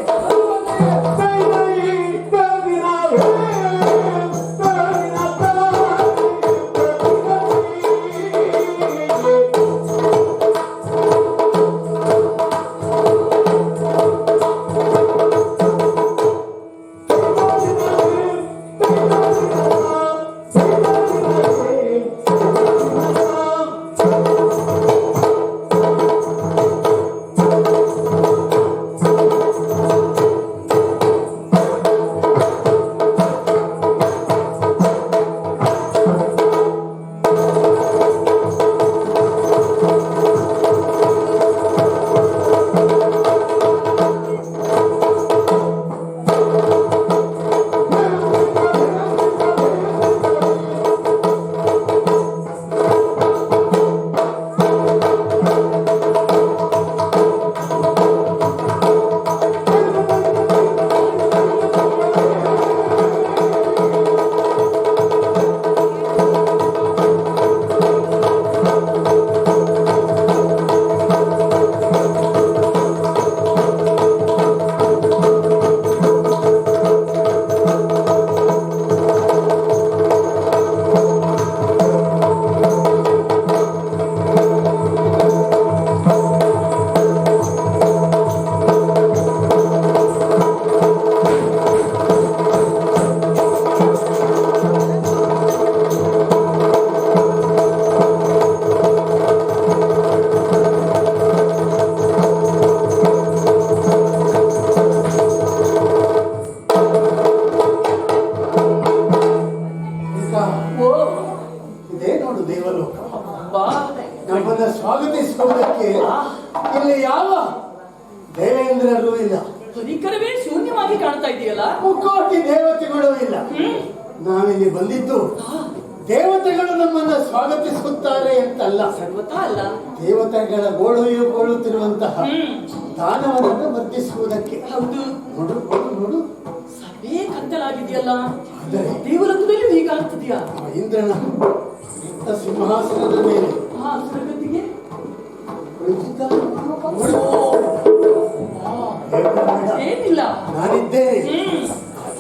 ಸ್ವಾಗತಿಸುವುದಕ್ಕೆ ಇಲ್ಲಿ ಯಾವ ದೇವೇಂದ್ರರು ಇಲ್ಲ, ಪರಿಕರವೇ ಶೂನ್ಯವಾಗಿ ಕಾಣ್ತಾ ಇದೆಯಲ್ಲ. ಮುಕ್ಕೋಟಿ ದೇವತೆಗಳು ಇಲ್ಲ. ನಾವಿಲ್ಲಿ ಬಂದಿದ್ದು ದೇವತೆಗಳು ನಮ್ಮನ್ನ ಸ್ವಾಗತಿಸುತ್ತಾರೆ ಅಂತಲ್ಲ, ಸರ್ವತಾ ಅಲ್ಲ, ದೇವತೆಗಳ ಗೋಳುತ್ತಿರುವಂತಹ ದಾನವರನ್ನು ವರ್ಧಿಸುವುದಕ್ಕೆ. ಹೌದು. ನೋಡು ನೋಡು ನೋಡು, ಸಭೆ ಕತ್ತಲಾಗಿದೆಯಲ್ಲ, ಆದರೆ ದೇವಲೋಕದಲ್ಲೂ ಹೀಗಾಗ್ತದೆಯಾ? ಇಂದ್ರನ ಸಿಂಹಾಸನದ ಮೇಲೆ ಸ್ವರ್ಗತಿಗೆ ಕುಳಿತಿದ್ದಾನೆ. ಏನಿಲ್ಲ, ನಾನಿದ್ದೇನೆ.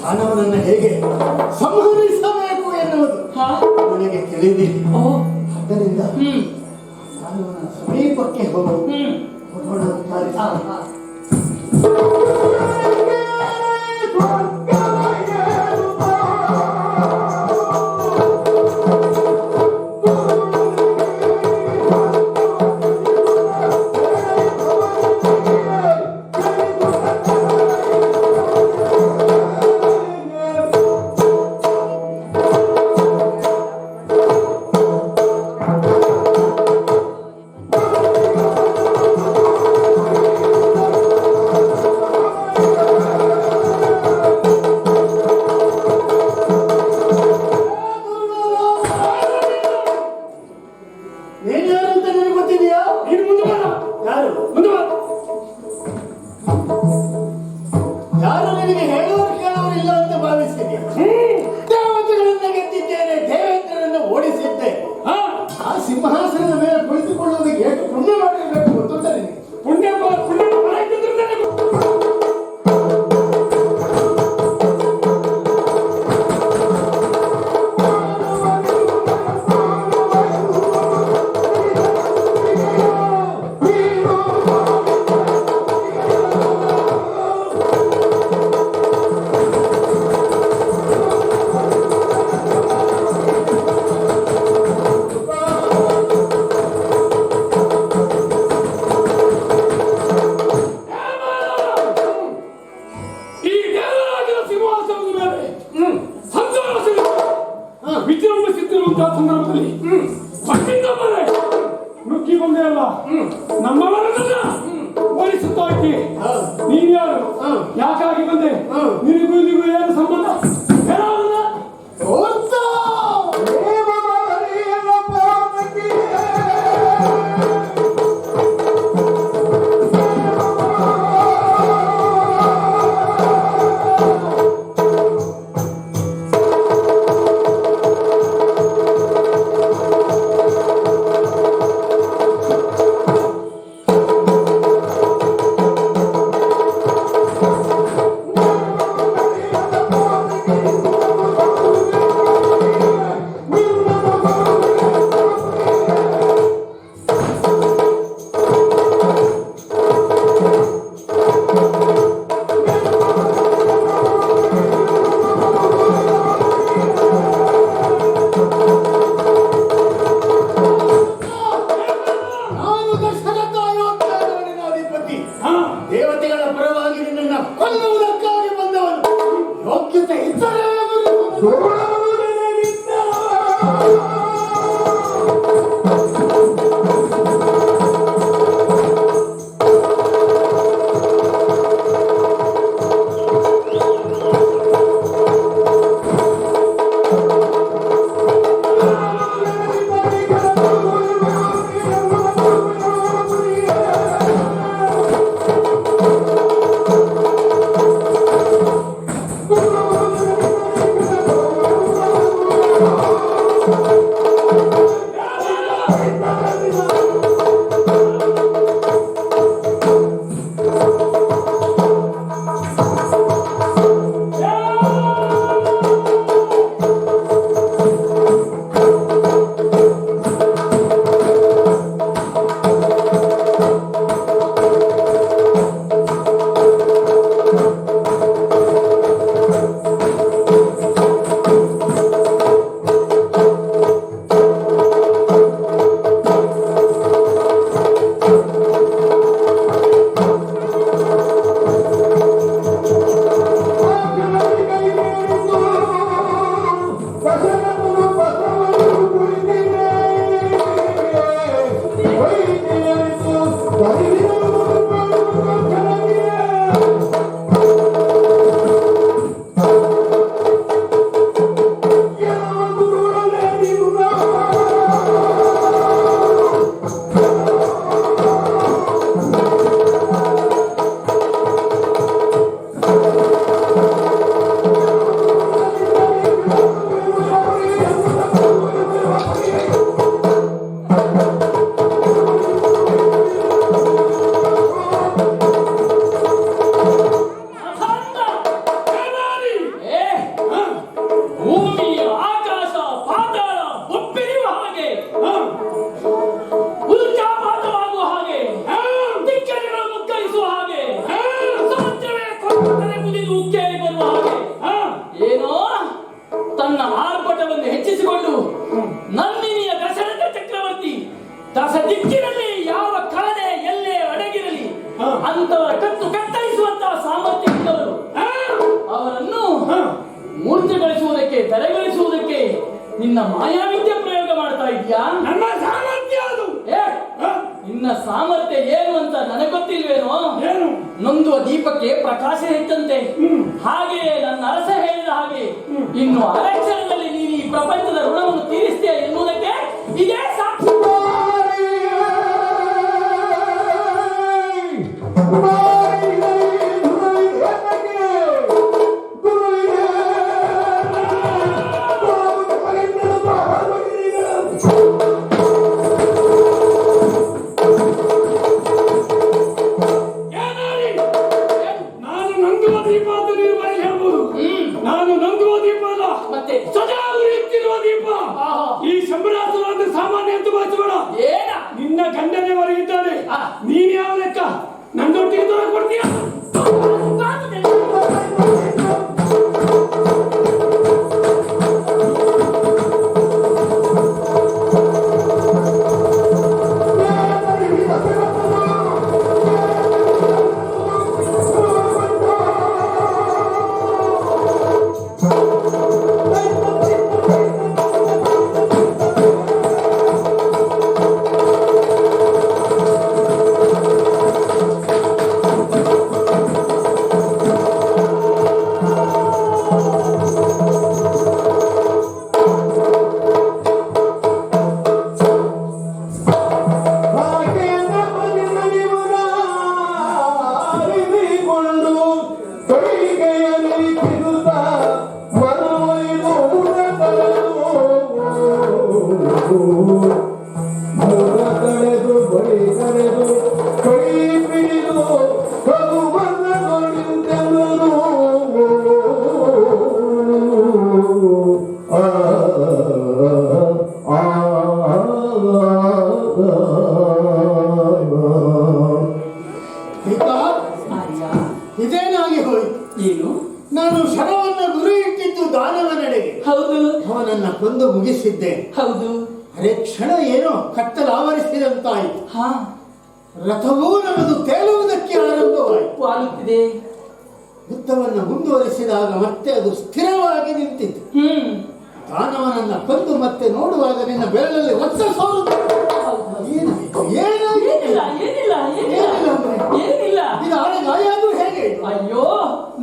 ದಾನವನನ್ನು ಹೇಗೆ ಸಂಹರಿಸಬೇಕು ಎನ್ನುವುದು ನನಗೆ ತಿಳಿದಿದೆ. ಆದ್ದರಿಂದ ದಾನವನ ಸಮೀಪಕ್ಕೆ ಹೋಗೋಣ ಅಂತಾರೆ. ಯಾರು ನಿನಗೆ ಹೇಳುವರು ಕೇಳುವರು ಇಲ್ಲ ಅಂತ ಭಾವಿಸಿದೆ. ದೇವತೆಗಳನ್ನ ಗೆದ್ದಿದ್ದೇನೆ, ದೇವೇಂದ್ರರನ್ನು ಓಡಿಸಿದ್ದೆ. ಆ ಸಿಂಹಾಸನದ ಮೇಲೆ ಕುಳಿತುಕೊಳ್ಳುವುದಕ್ಕೆ ಎಷ್ಟು ಪುಣ್ಯ ಮಾಡಿರಬೇಕು ಗೊತ್ತುಂಟ ನಿನಗೆ? ಪುಣ್ಯ ವಿಜೃಂಭಿಸುತ್ತಿರುವಂತಹ ಸಂದರ್ಭದಲ್ಲಿ ನುಗ್ಗಿ ಬಂದೆ ಅಲ್ಲ, ನಮ್ಮವರನ್ನ ಓಡಿಸುತ್ತಾ ಇದ್ದಿ. ನೀನ್ಯಾರು, ಯಾಕಾಗಿ ಬಂದೆ, ನಿನಗೂ ಏನು ಸಂಬಂಧ? ದೇವತೆಗಳ ಪರವಾಗಿ ನಿನ್ನನ್ನು ಕೊಲ್ಲುವುದಕ್ಕಾಗಿ ಬಂದವನು. ಯೋಗ್ಯತೆ ಇದ್ದರೆ ಊರ್ಜ ಗಳಿಸುವುದಕ್ಕೆ, ಬೆಲೆ ಗಳಿಸುವುದಕ್ಕೆ ನಿನ್ನ ಮಾಯಾವಿದ್ಯೆ ಪ್ರಯೋಗ ಮಾಡ್ತಾ ಇದೀಯಾ? ನನ್ನ ಸಾಮರ್ಥ್ಯ ಅದು. ಏ, ನಿನ್ನ ಸಾಮರ್ಥ್ಯ ಏನು ಅಂತ ನನಗೆ ಗೊತ್ತಿಲ್ವೇನೋ? ಏನು? ನೊಂದುವ ದೀಪಕ್ಕೆ ಪ್ರಕಾಶ ಹೆಚ್ಚಂತೆ. ಹಾಗೆಯೇ ನನ್ನ ಅರಸ ಹೇಳಿದ ಹಾಗೆ ಇನ್ನು ಅರಕ್ಷಣದಲ್ಲಿ ನೀನು ಈ ಪ್ರಪಂಚದ ಋಣವನ್ನು ತೀರಿಸ್ತೀಯ ಎನ್ನುವುದಕ್ಕೆ ಇದೇ ಸಾಕ್ಷಿ. ನಾನು ನಂದುವ ದೀಪ ಅಂತ ನೀವು ಬರೀ ಹೇಳ್ಬೋದು. ನಾನು ನಂದುವ ದೀಪ ಅಲ್ಲ, ಮತ್ತೆ ಸದಾ ಉರಿಯುತ್ತಿರುವ ದೀಪ. ಆಹಾ. ಈ ಶಂಭರಾಸುರ ಅಂದ್ರೆ ಸಾಮಾನ್ಯ ಅಂತ ಬಾಚಬೇಡ. ಏನ? ನಿನ್ನ ಗಂಡನೇ ಹೊರಗಿದ್ದಾನೆ. ಆ. ನೀನ್ ಯಾವ ಲೆಕ್ಕ ನನ್ನೊಟ್ಟಿಗೆ ದೂರ ಕೊಡ್ತೀಯ? ಇದೇನಾಗಿ ಹೋಯಿತು? ಏನು? ನಾನು ಶರವನ್ನು ಗುರಿ ಇಟ್ಟಿದ್ದು ದಾನವನೆಡೆಗೆ. ಹೌದು ಅವನನ್ನ ಕೊಂದು ಮುಗಿಸಿದ್ದೆ. ಹೌದು. ಅರೆ ಕ್ಷಣ ಏನೋ ಕತ್ತಲು ಆವರಿಸಿದಂತಾಯಿತು. ಹಾ, ರಥವೂ ನಮ್ಮದು ತೇಲುವುದಕ್ಕೆ ಆರಂಭವಾಯಿತು. ವಾಲುತ್ತಿದೆ. ಯುದ್ಧವನ್ನು ಮುಂದುವರಿಸಿದಾಗ ಮತ್ತೆ ಅದು ಸ್ಥಿರವಾಗಿ ನಿಂತಿತು. ದಾನವನನ್ನ ಕೊಂದು ಮತ್ತೆ ನೋಡುವಾಗ ನಿನ್ನ ಬೆರಳಲ್ಲಿ ರಕ್ತ ಸೋರುತ್ತದೆ. ಏನಾಯಿತು? ಏನಾಯಿತು? ಏನಿಲ್ಲ ಏನಿಲ್ಲ ಏನಿಲ್ಲ ಏನಿಲ್ಲ. ಇದು ಆನೆ ಗಾಯ ಆದ್ರೂ ಹೇಗೆ? ಅಯ್ಯೋ,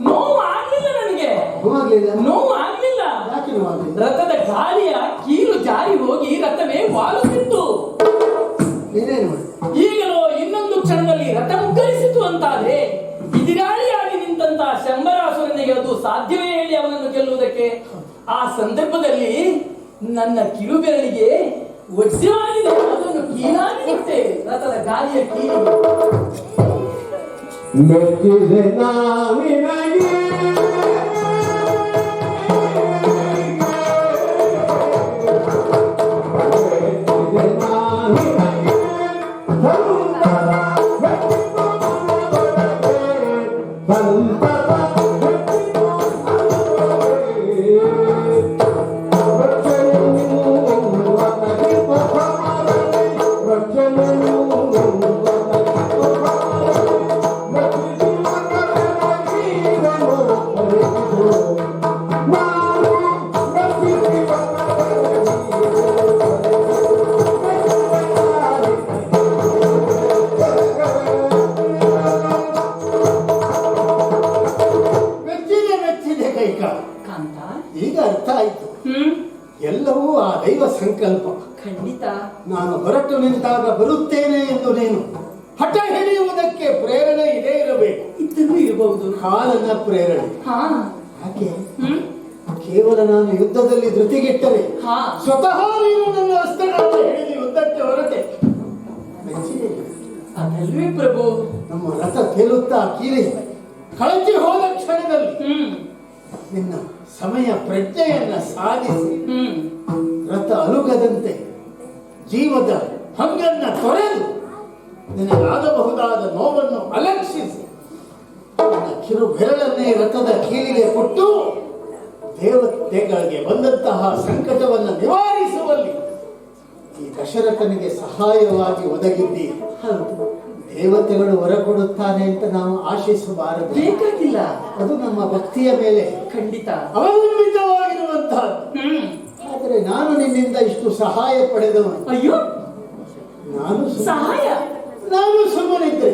ನೋವು ಆಗ್ಲಿಲ್ಲ ನನಗೆ. ನೋವಾಗ್ಲಿಲ್ಲ? ನೋವು ಆಗ್ಲಿಲ್ಲ. ಯಾಕೆ ನೋವಾಗ್ಲಿಲ್ಲ? ರಥದ ಗಾಳಿಯ ಕೀಲು ಜಾರಿ ಹೋಗಿ ರಥವೇ ವಾಲುತ್ತಿತ್ತು. ನೀನೇನು ಮಾಡಿ? ಈಗಲೂ ಇನ್ನೊಂದು ಕ್ಷಣದಲ್ಲಿ ರಥ ಮುಗ್ಗರಿಸಿತು ಅಂತಾದ್ರೆ ಇದಿರಾಳಿಯಾಗಿ ನಿಂತಹ ಶಂಬರಾಸುರನಿಗೆ ಅದು ಸಾಧ್ಯವೇ ಹೇಳಿ ಅವನನ್ನು ಗೆಲ್ಲುವುದಕ್ಕೆ? ಆ ಸಂದರ್ಭದಲ್ಲಿ ನನ್ನ ಕಿರುಬೆರಳಿಗೆ ವಜ್ರವಾಗಿದೆ, ಅದನ್ನು ಕೀಲಾಗಿ ನಿಂತೆ ರಥದ ಗಾಳಿಯ ಕೀಲಿಗೆ. ಮೆಚ್ಚಿದೆ ನಾನಿನಗೆ ಕಾಂತ, ಈಗ ಅರ್ಥ ಆಯ್ತು. ಎಲ್ಲವೂ ಆ ದೈವ ಸಂಕಲ್ಪ. ಖಂಡಿತ. ನಾನು ಹೊರಟು ನಿಂತಾಗ ಬರುತ್ತೇನೆ ಎಂದು ನೀನು ಹಠ ಹಿಡಿಯುವುದಕ್ಕೆ ಪ್ರೇರಣೆ ಇದೇ ಇರಬೇಕು. ಇದ್ದರೂ ಇರಬಹುದು. ಕಾಲನ ಪ್ರೇರಣೆ. ಹಾ. ಯಾಕೆ? ಕೇವಲ ನಾನು ಯುದ್ಧದಲ್ಲಿ ಧೃತಿಗೆಟ್ಟರೆ ಹಾ. ಸ್ವತಃ ನೀನು ನನ್ನ ಅಸ್ತ್ರಗಳನ್ನು ಹಿಡಿದು ಯುದ್ಧಕ್ಕೆ ಹೊರಟೆ. ಅದಲ್ವೇ ಪ್ರಭು. ನಮ್ಮ ರಥ ತೇಲುತ್ತಾ ಕೀಲಿ ಕಳಚಿ ಹೋದ ಕ್ಷಣದಲ್ಲಿ ನಿನ್ನ ಸಮಯ ಪ್ರಜ್ಞೆಯನ್ನ ಸಾಧಿಸಿ ರಥ ಅಲುಗದಂತೆ ಜೀವದ ಹಂಗನ್ನ ತೊರೆದು ನಿನಗಾಗಬಹುದಾದ ನೋವನ್ನು ಅಲಕ್ಷಿಸಿ ನನ್ನ ಕಿರು ಬೆರಳನ್ನೇ ರಥದ ಕೀಲಿಗೆ ಕೊಟ್ಟು ದೇವತೆಗಳಿಗೆ ಬಂದಂತಹ ಸಂಕಟವನ್ನು ನಿವಾರಿಸುವಲ್ಲಿ ಈ ದಶರಥನಿಗೆ ಸಹಾಯವಾಗಿ ಒದಗಿದ್ದಿ. ದೇವತೆಗಳು ವರ ಕೊಡುತ್ತಾರೆ ಅಂತ ನಾವು ಆಶಿಸಬಾರದು. ಬೇಕಾಗಿಲ್ಲ. ಅದು ನಮ್ಮ ಭಕ್ತಿಯ ಮೇಲೆ ಖಂಡಿತ ಅವಲಂಬಿತವಾಗಿರುವಂತಹದ್ದು. ಆದರೆ ನಾನು ನಿನ್ನಿಂದ ಇಷ್ಟು ಸಹಾಯ ಪಡೆದವನು. ಅಯ್ಯೋ, ನಾನು ಸಹಾಯ? ನಾನು ಸುಮ್ಮನಿದ್ದೆ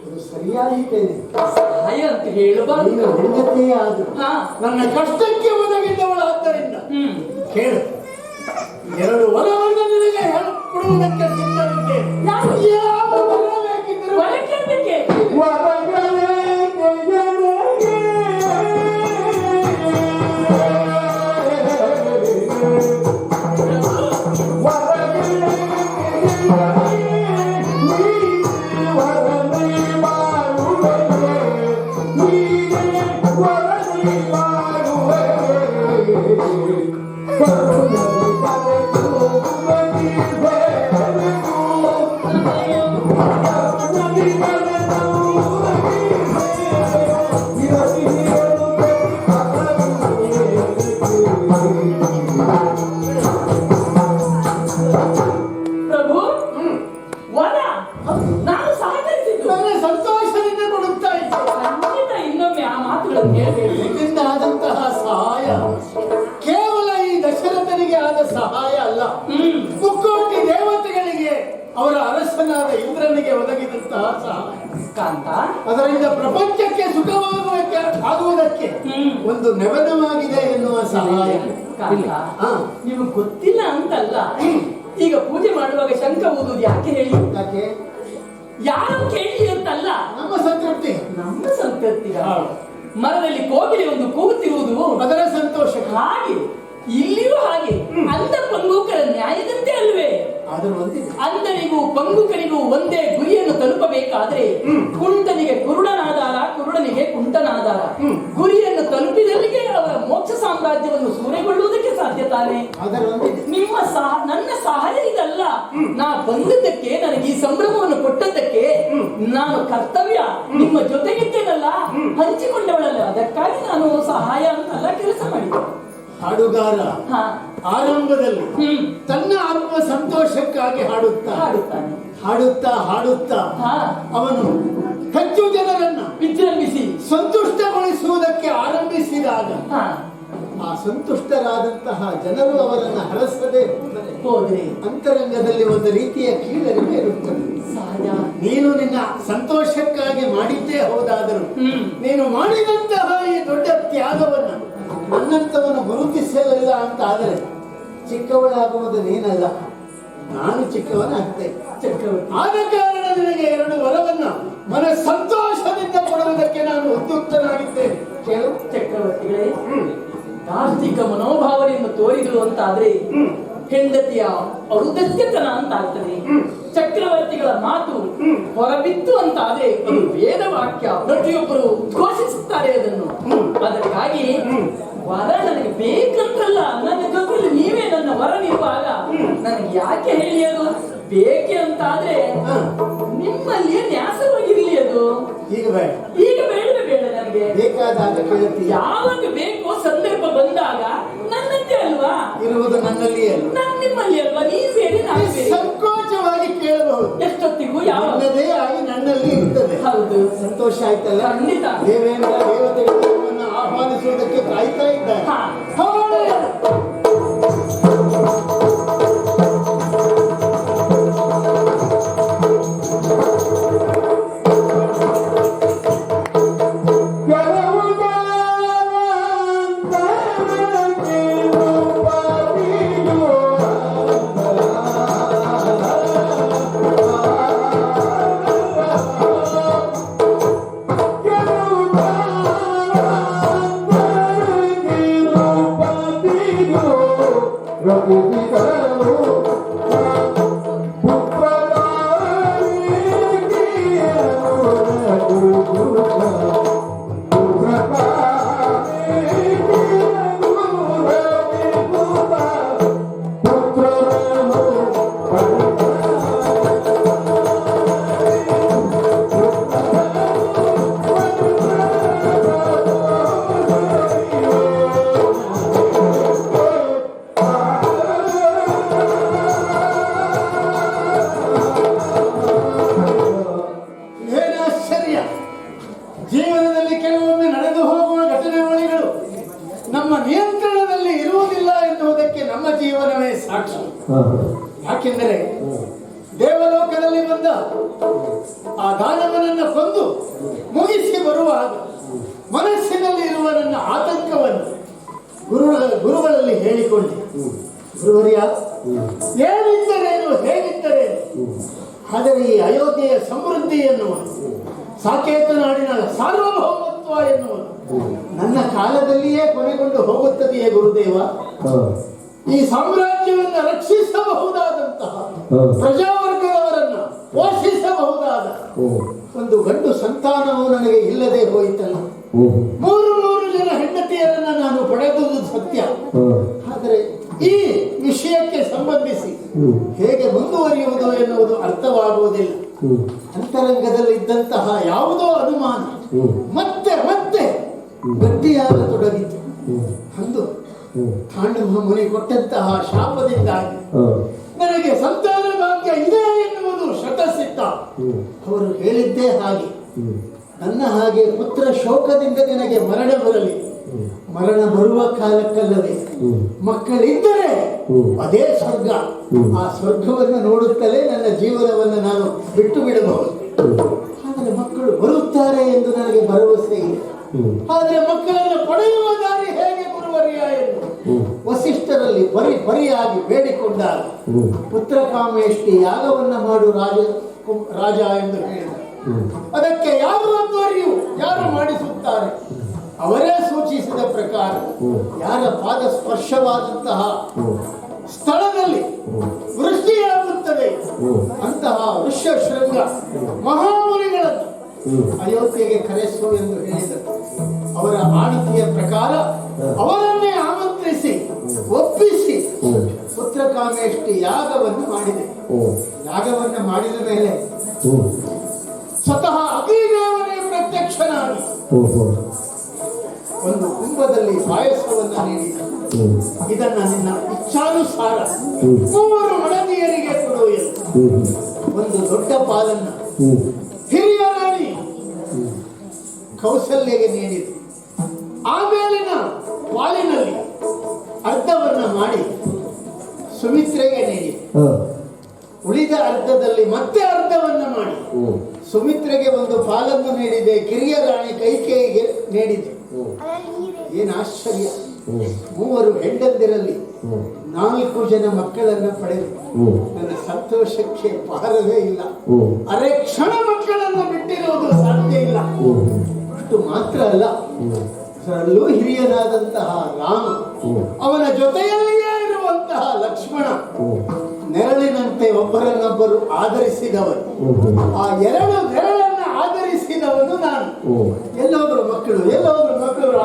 ಅದು ಸರಿಯಾಗಿದ್ದೇನೆ. ಸಹಾಯ ಅಂತ ಹೇಳಬಾರ್ದು. ನೀನು ಹೆಂಡತಿಯೇ ಆದ್ರು ಹಾ. ನನ್ನ ಕಷ್ಟಕ್ಕೆ ಒದಗಿದ್ದವಳಾದ್ದರಿಂದ ಕೇಳು, 2 ವರವನ್ನು ನಿನಗೆ ಕೊಡುವುದಕ್ಕೆ ಸಿದ್ಧವಿದ್ದೇನೆ. ಯಾವ ವರ ಬೇಕಿದ್ದರೂ ಹೊರಕ್ಕೆ ಪ್ರಭು, ವರ ನಾನು ಸಹಕರಿಸಿದ್ದು ನನ್ನ ಸಂತೋಷದಿಂದ ಕೊಡುತ್ತಾ ಇದ್ದೆ. ಖಂಡಿತ ಇನ್ನೊಮ್ಮೆ ಆ ಮಾತುಗಳನ್ನು ಹೇಳ್ಬೇಕು. ಇದರಿಂದ ಆದಂತಹ ಸಹಾಯ ಕೇವಲ ಈ ದಶರಥನಿಗೆ ಆದ ಸಹಾಯ ಅಲ್ಲ, ಮುಕ್ಕೋಟಿ ದೇವತೆಗಳಿಗೆ ಅವರ ಅರಸನಾದ ಇಂದ್ರನಿಗೆ ಒದಗಿದಂತಹ ಸಹಾಯ. ಕಾಂತ, ಅದರಿಂದ ಪ್ರಪಂಚಕ್ಕೆ ಆಗುವುದಕ್ಕೆ ಒಂದು ನೆವನವಾಗಿದೆ ಎನ್ನುವ ಸಹಾಯ. ಕಾಂತ, ನಿಮಗೆ ಗೊತ್ತಿಲ್ಲ ಅಂತಲ್ಲ. ಈಗ ಪೂಜೆ ಮಾಡುವಾಗ ಶಂಖ ಊದುವುದು ಯಾಕೆ ಹೇಳಿ? ಯಾಕೆ? ಯಾರು ಕೇಳಿ ಅಂತಲ್ಲ, ನಮ್ಮ ಸಂತೃಪ್ತಿ, ನಮ್ಮ ಸಂತೃಪ್ತಿ. ಮರದಲ್ಲಿ ಕೋಗಿಲೆ ಒಂದು ಕೂಗುತ್ತಿರುವುದು ಅದರ ಸಂತೋಷ. ಹಾಗೆ ಇಲ್ಲಿಯೂ ಹಾಗೆ. ಅಂಧ ಪಂಗುಕರ ನ್ಯಾಯದಂತೆ ಅಲ್ವೇ? ಆದರೂ ಒಂದಿದೆ, ಅಂಧನಿಗೂ ಪಂಗುಕನಿಗೂ ಒಂದೇ ಗುರಿಯನ್ನು ತಲುಪಬೇಕಾದ್ರೆ ಕುಂಟನಿಗೆ ಕುರುಡನಾಧಾರ, ಕುರುಡನಿಗೆ ಕುಂಟನಾಧಾರ. ಗುರಿಯನ್ನು ತಲುಪಿದಲ್ಲಿಗೆ ಅವರ ಮೋಕ್ಷ ಸಾಮ್ರಾಜ್ಯವನ್ನು ಸೂರೆಗೊಳ್ಳುವುದಕ್ಕೆ ಸಾಧ್ಯ ತಾನೆ. ನಿಮ್ಮ ನನ್ನ ಸಹಾಯ ಇದಲ್ಲ. ನಾ ಬಂದದ್ದಕ್ಕೆ, ನನಗೆ ಈ ಸಂಭ್ರಮವನ್ನು ಕೊಟ್ಟದ್ದಕ್ಕೆ ನಾನು ಕರ್ತವ್ಯ ನಿಮ್ಮ ಜೊತೆಗಿದ್ದೇನಲ್ಲ, ಹಂಚಿಕೊಂಡವಳಲ್ಲ. ಅದಕ್ಕಾಗಿ ನಾನು ಸಹಾಯ ಅಂತಲ್ಲ ಕೆಲಸ ಮಾಡಿದೆ. ಹಾಡುಗಾರ ಆರಂಭದಲ್ಲಿ ತನ್ನ ಆತ್ಮ ಸಂತೋಷಕ್ಕಾಗಿ ಹಾಡುತ್ತಾನೆ. ಹಾಡುತ್ತಾ ಅವನು ಹೆಚ್ಚು ಜನರನ್ನ ವಿಜೃಂಭಿಸಿ ಸಂತುಷ್ಟಗೊಳಿಸುವುದಕ್ಕೆ ಆರಂಭಿಸಿದಾಗ ಆ ಸಂತುಷ್ಟರಾದಂತಹ ಜನರು ಅವರನ್ನು ಹರಸದೆ ಹೋದರೆ ಅಂತರಂಗದಲ್ಲಿ ಒಂದು ರೀತಿಯ ಕೀಳರಿಮೆ ಇರುತ್ತದೆ. ನೀನು ನಿನ್ನ ಸಂತೋಷಕ್ಕಾಗಿ ಮಾಡಿದ್ದೇ ಹೋದಾದರೂ ನೀನು ಮಾಡಿದಂತಹ ಈ ದೊಡ್ಡ ತ್ಯಾಗವನ್ನು ನನ್ನಂತವನು ಗುರುತಿಸಲಿಲ್ಲ ಅಂತ ಆದರೆ ಚಿಕ್ಕವಳಾಗುವುದು ನೀನಲ್ಲ, ನಾನು ಚಿಕ್ಕವನಾಗ್ತೇನೆ. ಆದ ಕಾರಣ ನಿನಗೆ 2 ವರವನ್ನ ಮನ ಸಂತೋಷದಿಂದ ಕೊಡುವುದಕ್ಕೆ ನಾನು ಉದ್ಯುಕ್ತನಾಗಿದ್ದೇನೆ. ಕೇಳು ಚಕ್ರವರ್ತಿಗಳೇ, ದಾರ್ಶನಿಕ ಮನೋಭಾವನೆಯನ್ನು ತೋರಿದರು ಅಂತಾದ್ರೆ ಹೆಂಡತಿಯ ಔದತ್ಯತನ ಅಂತಾಗ್ತದೆ. ಚಕ್ರವರ್ತಿಗಳ ಮಾತು ಹೊರಬಿತ್ತು ಅಂತಾದ್ರೆ ಅದು ವೇದ ವಾಕ್ಯ, ಪ್ರತಿಯೊಬ್ಬರು ಘೋಷಿಸುತ್ತಾರೆ ಅದನ್ನು. ಅದಕ್ಕಾಗಿ ವರ ನನಗೆ ಬೇಕಂತಲ್ಲ, ನನ್ನ ಜೊತೆಯಲ್ಲಿ ನೀವೇ ನನ್ನ ವರನಿರುವಾಗ ನನಗೆ ಯಾಕೆ ಹೇಳಿ ಅದು ಬೇಕೆ ಅಂತಾದ್ರೆ ನಿಮ್ಮಲ್ಲಿಯೇ ನ್ಯಾಸವಾಗಿರ್ಲಿ ಅದು. ಈಗ ಬೇಡ, ಈಗ ಬೇಡವೇ ಬೇಡ. ನನಗೆ ಬೇಕಾದಾಗ ಕೇಳುತ್ತೀಯ. ಯಾವಾಗ ಬೇಕೋ ಸಂದರ್ಭ ಬಂದಾಗ ನನ್ನಂತೆ ಅಲ್ವಾ ಇರುವುದು, ನನ್ನಲ್ಲಿಯೇ ಅಲ್ಲ, ನಾನು ನಿಮ್ಮಲ್ಲಿ ಅಲ್ವಾ. ನೀ ಸೇರಿ ನಾನು ಸೇರಿ ಸಂಕೋಚವಾಗಿ ಕೇಳಬಹುದು. ಎಷ್ಟೊತ್ತಿಗೂ ನನ್ನದೇ ಆಗಿ ನನ್ನಲ್ಲಿ ಇರ್ತದೆ. ಹೌದು, ಸಂತೋಷ ಆಯ್ತಲ್ಲ. ಖಂಡಿತ. ದೇವೇಂದ್ರ ದೇವತೆಗಳು ನಮ್ಮನ್ನು ಆಹ್ವಾನಿಸುವುದಕ್ಕೆ ಕಾಯ್ತಾ ಇದ್ದಾರೆ. ನಮ್ಮ ನಿಯಂತ್ರಣದಲ್ಲಿ ಇರುವುದಿಲ್ಲ ಎನ್ನುವುದಕ್ಕೆ ನಮ್ಮ ಜೀವನವೇ ಸಾಕ್ಷಿ. ಯಾಕೆಂದರೆ ದೇವಲೋಕದಲ್ಲಿ ಬಂದ ಆ ದಾನವನನ್ನು ಕೊಂದು ಮುಗಿಸಿ ಬರುವಾಗ ಮನಸ್ಸಿನಲ್ಲಿ ಇರುವ ನನ್ನ ಆತಂಕವನ್ನು ಗುರುಗಳಲ್ಲಿ ಹೇಳಿಕೊಂಡೆ. ಗುರುವರ್ಯ, ಏನಿದ್ದರೇನು ಹೇಗಿದ್ದರೇನು, ಆದರೆ ಈ ಅಯೋಧ್ಯೆಯ ಸಮೃದ್ಧಿ ಎನ್ನುವುದು, ಸಾಕೇತ ನಾಡಿನ ಸಾರ್ವಭೌಮತ್ವ ಎನ್ನುವುದು ನನ್ನ ಕಾಲದಲ್ಲಿಯೇ ಕೊನೆಗೊಂಡು ಹೋಗುತ್ತದೆಯೇ ಗುರುದೇವ? ಈ ಸಾಮ್ರಾಜ್ಯವನ್ನು ರಕ್ಷಿಸಬಹುದಾದಂತಹ ಪ್ರಜಾವರ್ಗದವರನ್ನ ಪೋಷಿಸಬಹುದಾದ ಒಂದು ಗಂಡು ಸಂತಾನವು ನನಗೆ ಇಲ್ಲದೆ ಹೋಯಿತಲ್ಲ. 3 ಜನ ಹೆಂಡತಿಯರನ್ನ ನಾನು ಪಡೆದುದು ಸತ್ಯ, ಆದರೆ ಈ ವಿಷಯಕ್ಕೆ ಸಂಬಂಧಿಸಿ ಹೇಗೆ ಮುಂದುವರಿಯುವುದು ಎನ್ನುವುದು ಅರ್ಥವಾಗುವುದಿಲ್ಲ. ಅಂತರಂಗದಲ್ಲಿದ್ದಂತಹ ಯಾವುದೋ ಅನುಮಾನ ಮತ್ತೆ ಮತ್ತೆ ಗಟ್ಟಿಯಾಗತೊಡಗಿತು. ಅಂದು ತಾಂಡವ ಮುನಿ ಕೊಟ್ಟಂತಹ ಶಾಪದಿಂದಾಗಿ ನನಗೆ ಸಂತಾನ ಭಾಗ್ಯ ಇದೆ ಎನ್ನುವುದು ಶತಸಿದ್ಧ. ಅವರು ಹೇಳಿದ್ದೇ ಹಾಗೆ, ನನ್ನ ಹಾಗೆ ಪುತ್ರ ಶೋಕದಿಂದ ನಿನಗೆ ಮರಣ ಬರಲಿ, ಮರಣ ಬರುವ ಕಾಲಕ್ಕಲ್ಲವೇ ಮಕ್ಕಳಿದ್ದರೆ ಅದೇ ಸ್ವರ್ಗ. ಆ ಸ್ವರ್ಗವನ್ನು ನೋಡುತ್ತಲೇ ನನ್ನ ಜೀವನವನ್ನು ನಾನು ಬಿಟ್ಟು ಬಿಡಬಹುದು. ಆದರೆ ಮಕ್ಕಳು ಬರುತ್ತಾರೆ ಎಂದು ನನಗೆ ಭರವಸೆ ಇದೆ. ಆದರೆ ಮಕ್ಕಳನ್ನು ಪಡೆಯುವ ದಾರಿ ಹೇಗೆ ಗುರುವರ್ಯ ಎಂದು ವಸಿಷ್ಠರಲ್ಲಿ ಪರಿಯಾಗಿ ಬೇಡಿಕೊಂಡಾಗ ಪುತ್ರಕಾಮೇಷ್ಟಿ ಯಾಗವನ್ನ ಮಾಡು ರಾಜ ಎಂದು ಹೇಳಿದ. ಅದಕ್ಕೆ ಯಾರು ಅಧ್ವರ್ಯು, ಯಾರು ಮಾಡಿಸುತ್ತಾರೆ? ಅವರೇ ಸೂಚಿಸಿದ ಪ್ರಕಾರ ಯಾರ ಪಾದ ಸ್ಪರ್ಶವಾದಂತಹ ಸ್ಥಳದಲ್ಲಿ ವೃಷ್ಟಿಯಾಗುತ್ತದೆ ಅಂತಹ ಋಷ್ಯಶೃಂಗ ಮಹಾಮುನಿಗಳನ್ನು ಅಯೋಧ್ಯೆಗೆ ಕರೆಸು ಎಂದು ಹೇಳಿದರು. ಅವರ ಆಣತಿಯ ಪ್ರಕಾರ ಅವರನ್ನೇ ಆಮಂತ್ರಿಸಿ ಒಪ್ಪಿಸಿ ಪುತ್ರಕಾಮೇಷ್ಟಿ ಯಾಗವನ್ನು ಮಾಡಿದೆ. ಯಾಗವನ್ನು ಮಾಡಿದ ಮೇಲೆ ಸ್ವತಃ ಅಗ್ನಿದೇವನೇ ಪ್ರತ್ಯಕ್ಷನಾಗಿ ಒಂದು ಕುಂಭದಲ್ಲಿ ಪಾಯಸವನ್ನು ನೀಡಿದ. ಇದನ್ನ ನಿನ್ನ ಇಚ್ಛಾನುಸಾರ 3 ಮಡದಿಯರಿಗೆ ಕೊಡು ಎಂದು ಒಂದು ದೊಡ್ಡ ಪಾಲನ್ನ ಹಿರಿಯ ರಾಣಿ ಕೌಸಲ್ಯಗೆ ನೀಡಿದೆ. ಆಮೇಲಿನ ಪಾಲಿನಲ್ಲಿ ಅರ್ಧವನ್ನ ಮಾಡಿ ಸುಮಿತ್ರೆಗೆ ನೀಡಿದೆ. ಉಳಿದ ಅರ್ಧದಲ್ಲಿ ಮತ್ತೆ ಅರ್ಧವನ್ನ ಮಾಡಿ ಸುಮಿತ್ರೆಗೆ ಒಂದು ಪಾಲನ್ನು ನೀಡಿದೆ. ಕಿರಿಯ ರಾಣಿ ಕೈಕೇಯಿಗೆ ನೀಡಿದೆ. ಏನು ಆಶ್ಚರ್ಯ! 3 ಹೆಂಡಂದಿರಲ್ಲಿ 4 ಜನ ಮಕ್ಕಳನ್ನ ಪಡೆದು ನನ್ನ ಸಂತೋಷಕ್ಕೆ ಪಾರವೇ ಇಲ್ಲ. ಅರೆ ಕ್ಷಣ ಮಕ್ಕಳನ್ನು ಬಿಟ್ಟಿರುವುದು ಸಾಧ್ಯ ಇಲ್ಲ. ಅಷ್ಟು ಮಾತ್ರ ಅಲ್ಲ, ಅದರಲ್ಲೂ ಹಿರಿಯನಾದಂತಹ ರಾಮ, ಅವನ ಜೊತೆಯಲ್ಲಿಯೇ ಇರುವಂತಹ ಲಕ್ಷ್ಮಣ, ನೆರಳಿನಂತೆ ಒಬ್ಬರನ್ನೊಬ್ಬರು ಆಧರಿಸಿದವರು. ಆ 2 ನೆರಳನ್ನ ಆಧರಿಸಿದವನು ನಾನು. ಎಲ್ಲೋದ್ರು ಮಕ್ಕಳು, ಎಲ್ಲೋದ್ರು ಮಕ್ಕಳು.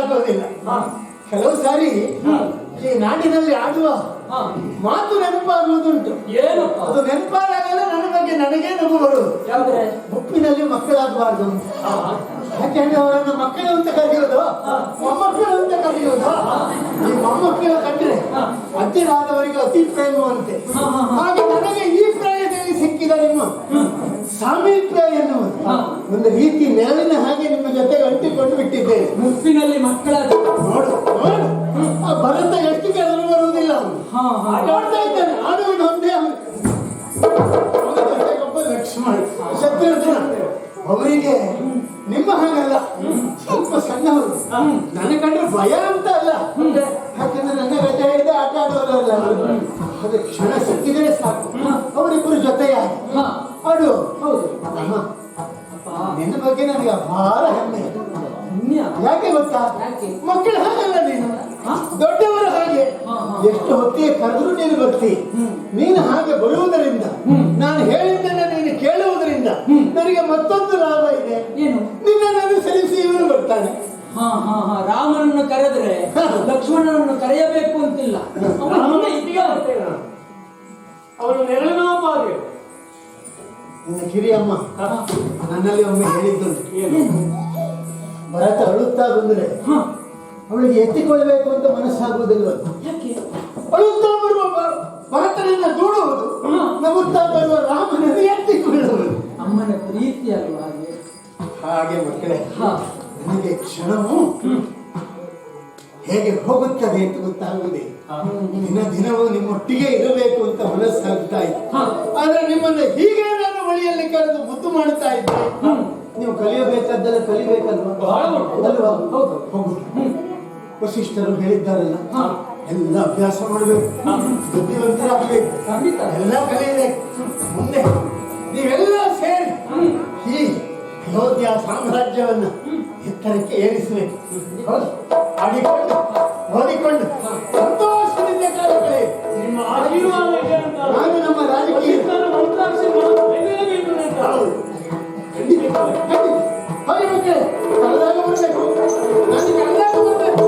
ಆಗೋದಿಲ್ಲ. ಕೆಲವು ಸಾರಿ ಈ ನಾಡಿನಲ್ಲಿ ಆಡುವ ಮಾತು ನೆನಪಾಗುವುದುಂಟು. ಏನಪ್ಪ ಅದು ನೆನಪಾದಾಗಲೇ ನನ್ನ ಬಗ್ಗೆ ನನಗೇ ನಗು ಬರುವುದು. ಯಾವ್ದ್ರೆ ಮುಪ್ಪಿನಲ್ಲಿ ಮಕ್ಕಳಾಗಬಾರ್ದು ಅಂತ. ಯಾಕೆಂದ್ರೆ ಅವರನ್ನು ಮಕ್ಕಳು ಅಂತ ಕರೆಯೋದು, ಮೊಮ್ಮಕ್ಕಳು ಅಂತ ಕರೆಯೋದು. ಈ ಮೊಮ್ಮಕ್ಕಳು ಕಂಡ್ರೆ ಅಜ್ಜರಾದವರಿಗೆ ಅತಿ ಪ್ರೇಮವಂತೆ. ಹಾಗೆ ನನಗೆ ಈ ಪ್ರಾಯದಲ್ಲಿ ಸಿಕ್ಕಿದ ನಿಮ್ಮ ಸಾಮೀಪ್ಯ ಎನ್ನುವುದು ಒಂದು ರೀತಿ ನೆರಳಿನ ಹಾಗೆ ನಿಮ್ಮ ಜೊತೆಗೆ ಅಂಟಿಕೊಂಡು ಬಿಟ್ಟಿದ್ದೇನೆ. ಮುಪ್ಪಿನಲ್ಲಿ ಮಕ್ಕಳಾದ ನೋಡು ನೋಡು, ಆ ಭರತ ಎಷ್ಟು ಕೆಲವರು ಬರುವುದಿಲ್ಲ ಅವನು. ನೋಡ್ತಾ ಇದ್ದಾನೆ, ಆಡುವುದು ಒಂದೇ ಅವನು. ಅವನ ಜೊತೆಗೊಬ್ಬ ಲಕ್ಷ್ಮಣ, ಶತ್ರುಘ್ನ. ಅವರಿಗೆ ನಿಮ್ಮ ಹಾಗಲ್ಲ, ಸ್ವಲ್ಪ ಸಣ್ಣವರು. ನನ್ನ ಕಂಡ್ರೆ ಭಯ ಅಂತ ಅಲ್ಲ, ಯಾಕಂದ್ರೆ ನನ್ನ ಗಜ ಹಿಡಿದು ಆಟ ಆಡೋರಲ್ಲ. ಅದು ಕ್ಷಣ ಸಿಕ್ಕಿದರೆ ಸಾಕು, ಅವರಿಬ್ಬರು ಜೊತೆಯಾಗಿ ಆಡು. ಹೌದು, ನಿನ್ನ ಬಗ್ಗೆ ನನಗೆ ಅಪಾರ ಹೆಮ್ಮೆ. ಯಾಕೆ ಗೊತ್ತಾ? ಮಕ್ಕಳು ಹಾಗಲ್ಲ, ನೀನು ದೊಡ್ಡವರು ಹಾಗೆ. ಎಷ್ಟು ಹೊತ್ತಿಗೆ ಕರೆದ್ರು ನೀನು ಬರ್ತಿ. ನೀನು ಹಾಗೆ ಬರುವುದರಿಂದ, ನಾನು ಹೇಳಿದ್ದನ್ನ ನೀನು ಕೇಳುವುದರಿಂದ ನನಗೆ ಮತ್ತೊಂದು ಲಾಭ ಇದೆ. ನಿನ್ನನ್ನು ಅನುಸರಿಸಿ ಇವನು ಬರ್ತಾನೆ. ರಾಮನನ್ನು ಕರೆದ್ರೆ ಲಕ್ಷ್ಮಣನನ್ನು ಕರೆಯಬೇಕು ಅಂತಿಲ್ಲ. ಅವನು ನೆರಳಿನೋಪಾಗೆ ನಿನ್ನ ಕಿರಿಯಮ್ಮ ನನ್ನಲ್ಲಿ ಒಮ್ಮೆ ಹೇಳಿದ್ದುಂಟು. ಭರತ ಅಳುತ್ತಾ ಬಂದ್ರೆ ಅವಳಿಗೆ ಎತ್ತಿಕೊಳ್ಳಬೇಕು ಅಂತ ಮನಸ್ಸಾಗುವುದಿಲ್ಲ. ಅಳುತ್ತಾ ಬರುವ ಭರತನನ್ನ ದೂಡುವುದು, ನಗುತ್ತಾ ಬರುವ ರಾಮನನ್ನು ಎತ್ತಿಕೊಳ್ಳುವುದು. ಅಮ್ಮನ ಪ್ರೀತಿ ಅಲ್ವಾ ಹಾಗೆ ಮಕ್ಕಳೇ, ನನಗೆ ಕ್ಷಣವು ಹೇಗೆ ಹೋಗುತ್ತದೆ ಅಂತ ಗೊತ್ತಾಗುವುದೇ. ದಿನವೂ ನಿಮ್ಮೊಟ್ಟಿಗೆ ಇರಬೇಕು ಅಂತ ಮನಸ್ಸಾಗ್ತಾ ಇತ್ತು. ಆದ್ರೆ ನಿಮ್ಮನ್ನು ಹೀಗೆ ನಾನು ಬಳಿಯಲ್ಲಿ ಕರೆದು ಮುದ್ದು ಮಾಡುತ್ತಾ ಇದ್ದೆ. ನೀವು ಕಲಿಯಬೇಕಾದ್ದೆಲ್ಲ ಕಲಿಬೇಕಲ್ವಾ? ಅಲ್ವಾ? ಹೋಗು. ವಸಿಷ್ಠರು ಹೇಳಿದ್ದಾರಲ್ಲ, ಎಲ್ಲ ಅಭ್ಯಾಸ ಮಾಡಬೇಕು, ಬುದ್ಧಿವಂತರಾಗಬೇಕು, ಎಲ್ಲ ಕಲಿಯಬೇಕು. ಮುಂದೆ ನೀವೆಲ್ಲ ಸೇರಿ ಈ ಅಯೋಧ್ಯ ಸಾಮ್ರಾಜ್ಯವನ್ನ ಎತ್ತರಕ್ಕೆ ಏರಿಸಬೇಕು. ಆಡಿಕೊಂಡು ಓದಿಕೊಂಡು ಸಂತೋಷದಿಂದ ಕಾಲ ಕಳೆಯಿರಿ. ನಿಮ್ಮ ಆಶೀರ್ವಾದಕ್ಕೆ ಅಂತ ನಾನು ನಮ್ಮ ರಾಜಕೀಯ ಹಾಗೆ ಮಕ್ಕಳೇ ಕಳೆದಾಗ ಬರಬೇಕು. ನಾನು ಕಳೆದಾಗ ಬರಬೇಕು.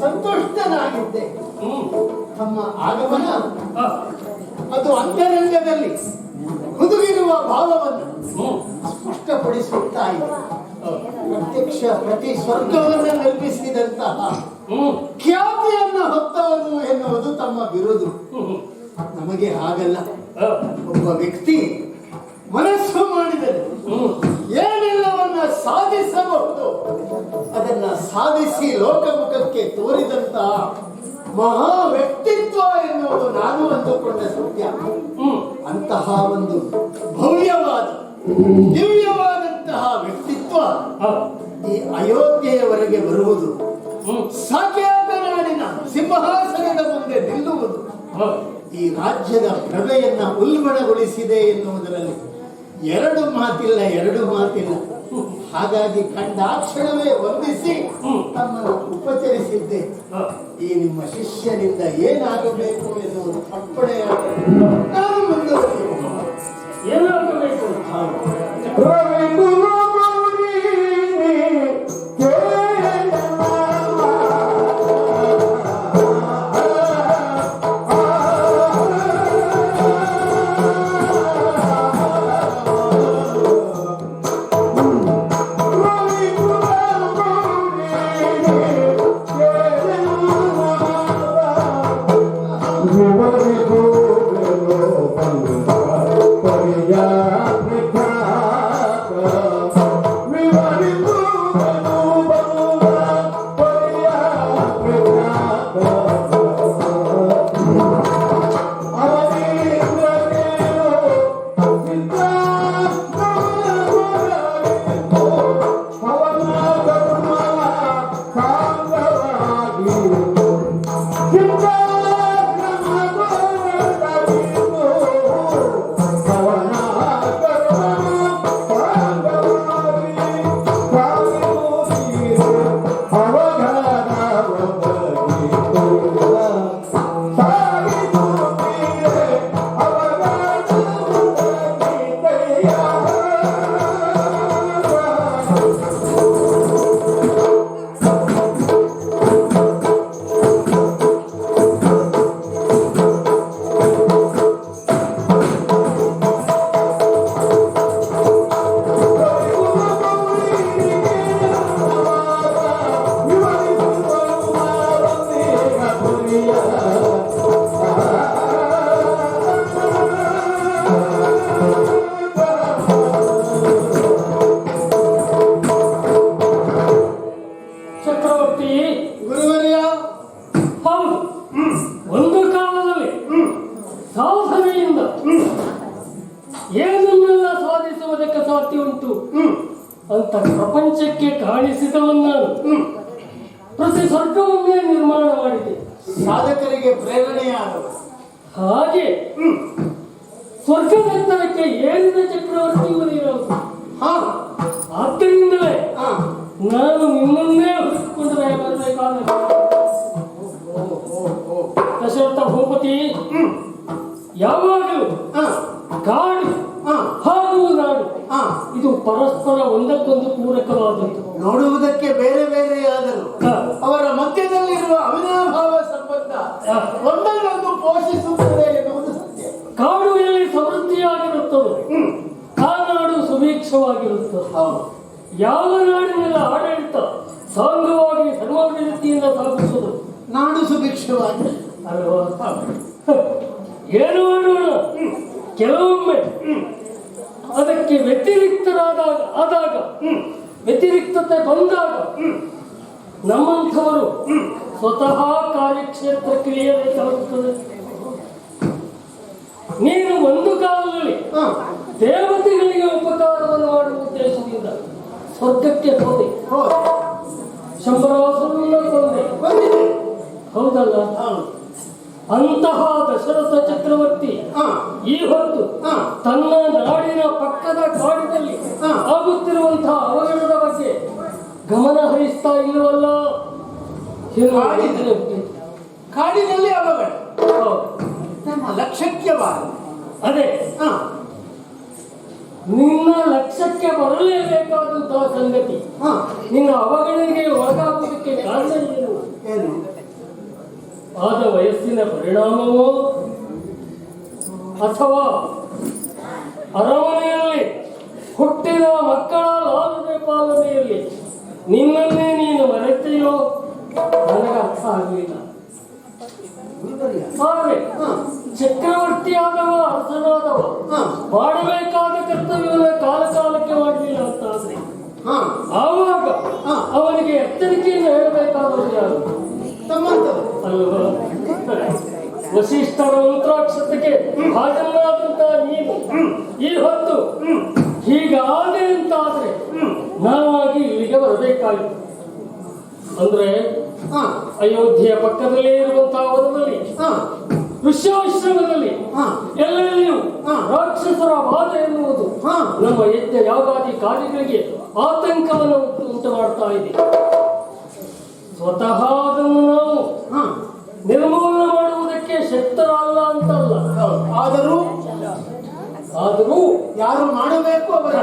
ಸಂತುಷ್ಟನಾಗಿದ್ದೆ. ತಮ್ಮ ಆಗಮನ ಹ. ಅದು ಅಂತರಂಗದಲ್ಲಿ ಹುದುಗಿರುವ ಭಾವವನ್ನು ಸ್ಪಷ್ಟಪಡಿಸುತ್ತಾ ಇದೆ. ಪ್ರತ್ಯಕ್ಷ ಪ್ರತಿ ಸ್ವರ್ಗವನ್ನು ನಿರ್ಮಿಸಿದಂತಹ ಖ್ಯಾತಿಯನ್ನು ಹೊತ್ತವನು ಎನ್ನುವುದು ತಮ್ಮ ಬಿರುದು. ನಮಗೆ ಹಾಗಲ್ಲ. ಒಬ್ಬ ವ್ಯಕ್ತಿ ಮನಸ್ಸು ಮಾಡಿದರೆ ಏನೆಲ್ಲವನ್ನ ಸಾಧಿಸಬಹುದು ಅದನ್ನ ಸಾಧಿಸಿ ಲೋಕಮುಖಕ್ಕೆ ತೋರಿದಂತಹ ಮಹಾ ವ್ಯಕ್ತಿತ್ವ ಎನ್ನುವುದು ನಾನು ಅಂದುಕೊಂಡ ಸತ್ಯ. ಅಂತಹ ಒಂದು ಭವ್ಯವಾದ ದಿವ್ಯವಾದಂತಹ ವ್ಯಕ್ತಿತ್ವ ಈ ಅಯೋಧ್ಯೆಯವರೆಗೆ ಬರುವುದು, ಸಾಕ್ಯಾತ ನಾಡಿನ ಸಿಂಹಾಸನದ ಮುಂದೆ ನಿಲ್ಲುವುದು ಈ ರಾಜ್ಯದ ಪ್ರಭೆಯನ್ನ ಉಲ್ಬಣಗೊಳಿಸಿದೆ ಎನ್ನುವುದರಲ್ಲಿ ಎರಡು ಮಾತಿಲ್ಲ. ಹಾಗಾಗಿ ಕಂಡಾಕ್ಷಣವೇ ವಂದಿಸಿ ತಮ್ಮನ್ನು ಉಪಚರಿಸಿದ್ದೆ. ಈ ನಿಮ್ಮ ಶಿಷ್ಯನಿಂದ ಏನಾಗಬೇಕು ಎನ್ನುವುದು ಅಪ್ಪಣೆಯಾಗ ನಾನು ಮುಂದುವರಿಯುವುದು. ಏನಾಗಬೇಕು? ಅಂತ ಪ್ರಪಂಚಕ್ಕೆ ಕಾಣಿಸಿದವನ್ನ ಪ್ರತಿ ಸ್ವರ್ಗವನ್ನೇ ನಿರ್ಮಾಣ ಮಾಡಿದೆ. ಸಾಧಕರಿಗೆ ಪ್ರೇರಣೆಯಾದವ. ಹಾಗೆ ಸ್ವರ್ಗದತ್ತರಕ್ಕೆ ಏರಿದ ಚಕ್ರವರ್ತಿ ಇವರಿರೋದು. ಆದ್ದರಿಂದಲೇ ನಾನು ನಿಮ್ಮನ್ನೇ ಹುಡುಕಿಕೊಂಡು ಬರಬೇಕಾದ ದಶರಥ ಭೂಪತಿ ಯಾವಾಗಲೂ ಕಾಡು ಹಾಗೂ ನಾಡು ಇದು ಪರಸ್ಪರ ಒಂದಕ್ಕೊಂದು ಪೂರಕವಾದದ್ದು. ನೋಡುವುದಕ್ಕೆ ಬೇರೆ ಬೇರೆಯಾದರೂ ಅವರ ಮಧ್ಯದಲ್ಲಿರುವ ಅವಿನಾಭಾವ ಸಂಬಂಧ ಒಂದನ್ನೊಂದು ಪೋಷಿಸುತ್ತದೆ ಎನ್ನುವುದು ಸತ್ಯ. ಕಾಡು ಎಲ್ಲಿ ಸಮೃದ್ಧಿಯಾಗಿರುತ್ತದೆ ಆ ನಾಡು ಸುಭೀಕ್ಷವಾಗಿರುತ್ತದೆ. ಯಾವ ನಾಡಿನೆಲ್ಲ ಆಡಳಿತ ಸಾಂಗವಾಗಿ ಸರ್ವಾಭಿವೃದ್ಧಿಯಿಂದ ಸಾಗಿಸುವುದು ನಾಡು ಸುಭಿಕ್ಷವಾಗಿ ಅಲ್ವಾ? ಏನು ಮಾಡೋಣ, ಕೆಲವೊಮ್ಮೆ ಅದಕ್ಕೆ ವ್ಯತಿರಿಕ್ತತೆ ಬಂದಾಗ ನಮ್ಮಂಥವರು ಸ್ವತಃ ಕಾರ್ಯಕ್ಷೇತ್ರಕ್ಕೆ ಇಳಿಯಬೇಕಾಗುತ್ತದೆ. ನೀನು ಒಂದು ಕಾಲದಲ್ಲಿ ದೇವತೆಗಳಿಗೆ ಉಪಕಾರವನ್ನು ಮಾಡುವ ಉದ್ದೇಶದಿಂದ ಸ್ವರ್ಗಕ್ಕೆ ಹೋದೆ, ಶಂಬರಾಸುರನ್ನ ಕೊಂದೆ, ಹೌದಲ್ಲ? ಅಂತಹ ದಶರಥ ಚಕ್ರವರ್ತಿ ಈ ಹೊತ್ತು ತನ್ನ ನಾಡಿನ ಪಕ್ಕದ ಕಾಡಿನಲ್ಲಿ ಆಗುತ್ತಿರುವಂತಹ ಅವಘಡದ ಬಗ್ಗೆ ಗಮನ ಹರಿಸ್ತಾ ಇಲ್ಲವಲ್ಲ? ಕಾಡಿನಲ್ಲಿ ಅವಘಡ ನಮ್ಮ ಲಕ್ಷ್ಯಕ್ಕೆ ಬಾರ. ಅದೇ ನಿನ್ನ ಲಕ್ಷ್ಯಕ್ಕೆ ಗಮನಕ್ಕೆ ಬರಲೇಬೇಕಾದಂತಹ ಸಂಗತಿ. ಹಾ, ನಿನ್ನ ಅವಗಣನೆಗೆ ಒಳಗಾಗುವುದಕ್ಕೆ ಕಾರಣ ಏನು? ಏನು? ಆದ ವಯಸ್ಸಿನ ಪರಿಣಾಮವೋ ಅಥವಾ ಅರಮನೆಯಲ್ಲಿ ಹುಟ್ಟಿದ ಮಕ್ಕಳ ಲಾಲನೆ ಪಾಲನೆಯಲ್ಲಿ ನಿನ್ನನ್ನೇ ನೀನು ಮರೆತೆಯೋ ನನಗೆ ಅರ್ಥ ಆಗಲಿಲ್ಲ. ಆದರೆ ಚಕ್ರವರ್ತಿಯಾದವ, ಅರಸನಾದವ ಹಾ, ಮಾಡಬೇಕಾದ ಕರ್ತವ್ಯವನ್ನು ಕಾಲಕ್ಕೆ ಮಾಡಲಿಲ್ಲ ಅಂತಾದ್ರೆ ಹಾ, ಆವಾಗ ಅವನಿಗೆ ಎಚ್ಚರಿಕೆಯನ್ನು ಹೇಳಬೇಕಾದವರು ಯಾರು? ತಮ್ಮಂತರು. ಅಲ್ವಾ? ವಸಿಷ್ಠರ ಮಂತ್ರಾಕ್ಷತೆಗೆ ಹಾಜರಾದಂತಹ ನೀನು ಈ ಹೊತ್ತು ಹೀಗಾದೆ ಅಂತಾದ್ರೆ ನಾವಾಗಿ ಇಲ್ಲಿಗೆ ಬರಬೇಕಾಗಿತ್ತು. ಅಂದ್ರೆ ಹಾ, ಅಯೋಧ್ಯೆಯ ಪಕ್ಕದಲ್ಲೇ ಇರುವಂತಹ ವನದಲ್ಲಿ, ಹಾ, ಋಷ್ಯಾಶ್ರಮದಲ್ಲಿ ಹಾ, ಎಲ್ಲೆಲ್ಲಿಯೂ ರಾಕ್ಷಸರ ಬಾಧೆ ಎನ್ನುವುದು ಹಾ, ನಮ್ಮ ಯಜ್ಞ ಯಾಗಾದಿ ಕಾರ್ಯಗಳಿಗೆ ಆತಂಕವನ್ನು ಉಂಟು ಮಾಡ್ತಾ ಇದೆ. ಸ್ವತಃ ಅದನ್ನು ನಾವು ಹಾ. ನಿರ್ಮೂಲನೆ ಮಾಡುವುದಕ್ಕೆ ಶಕ್ತರಲ್ಲ ಅಂತಲ್ಲ. ಆದರೂ ಆದರೂ ಯಾರು ಮಾಡಬೇಕು ಅವರ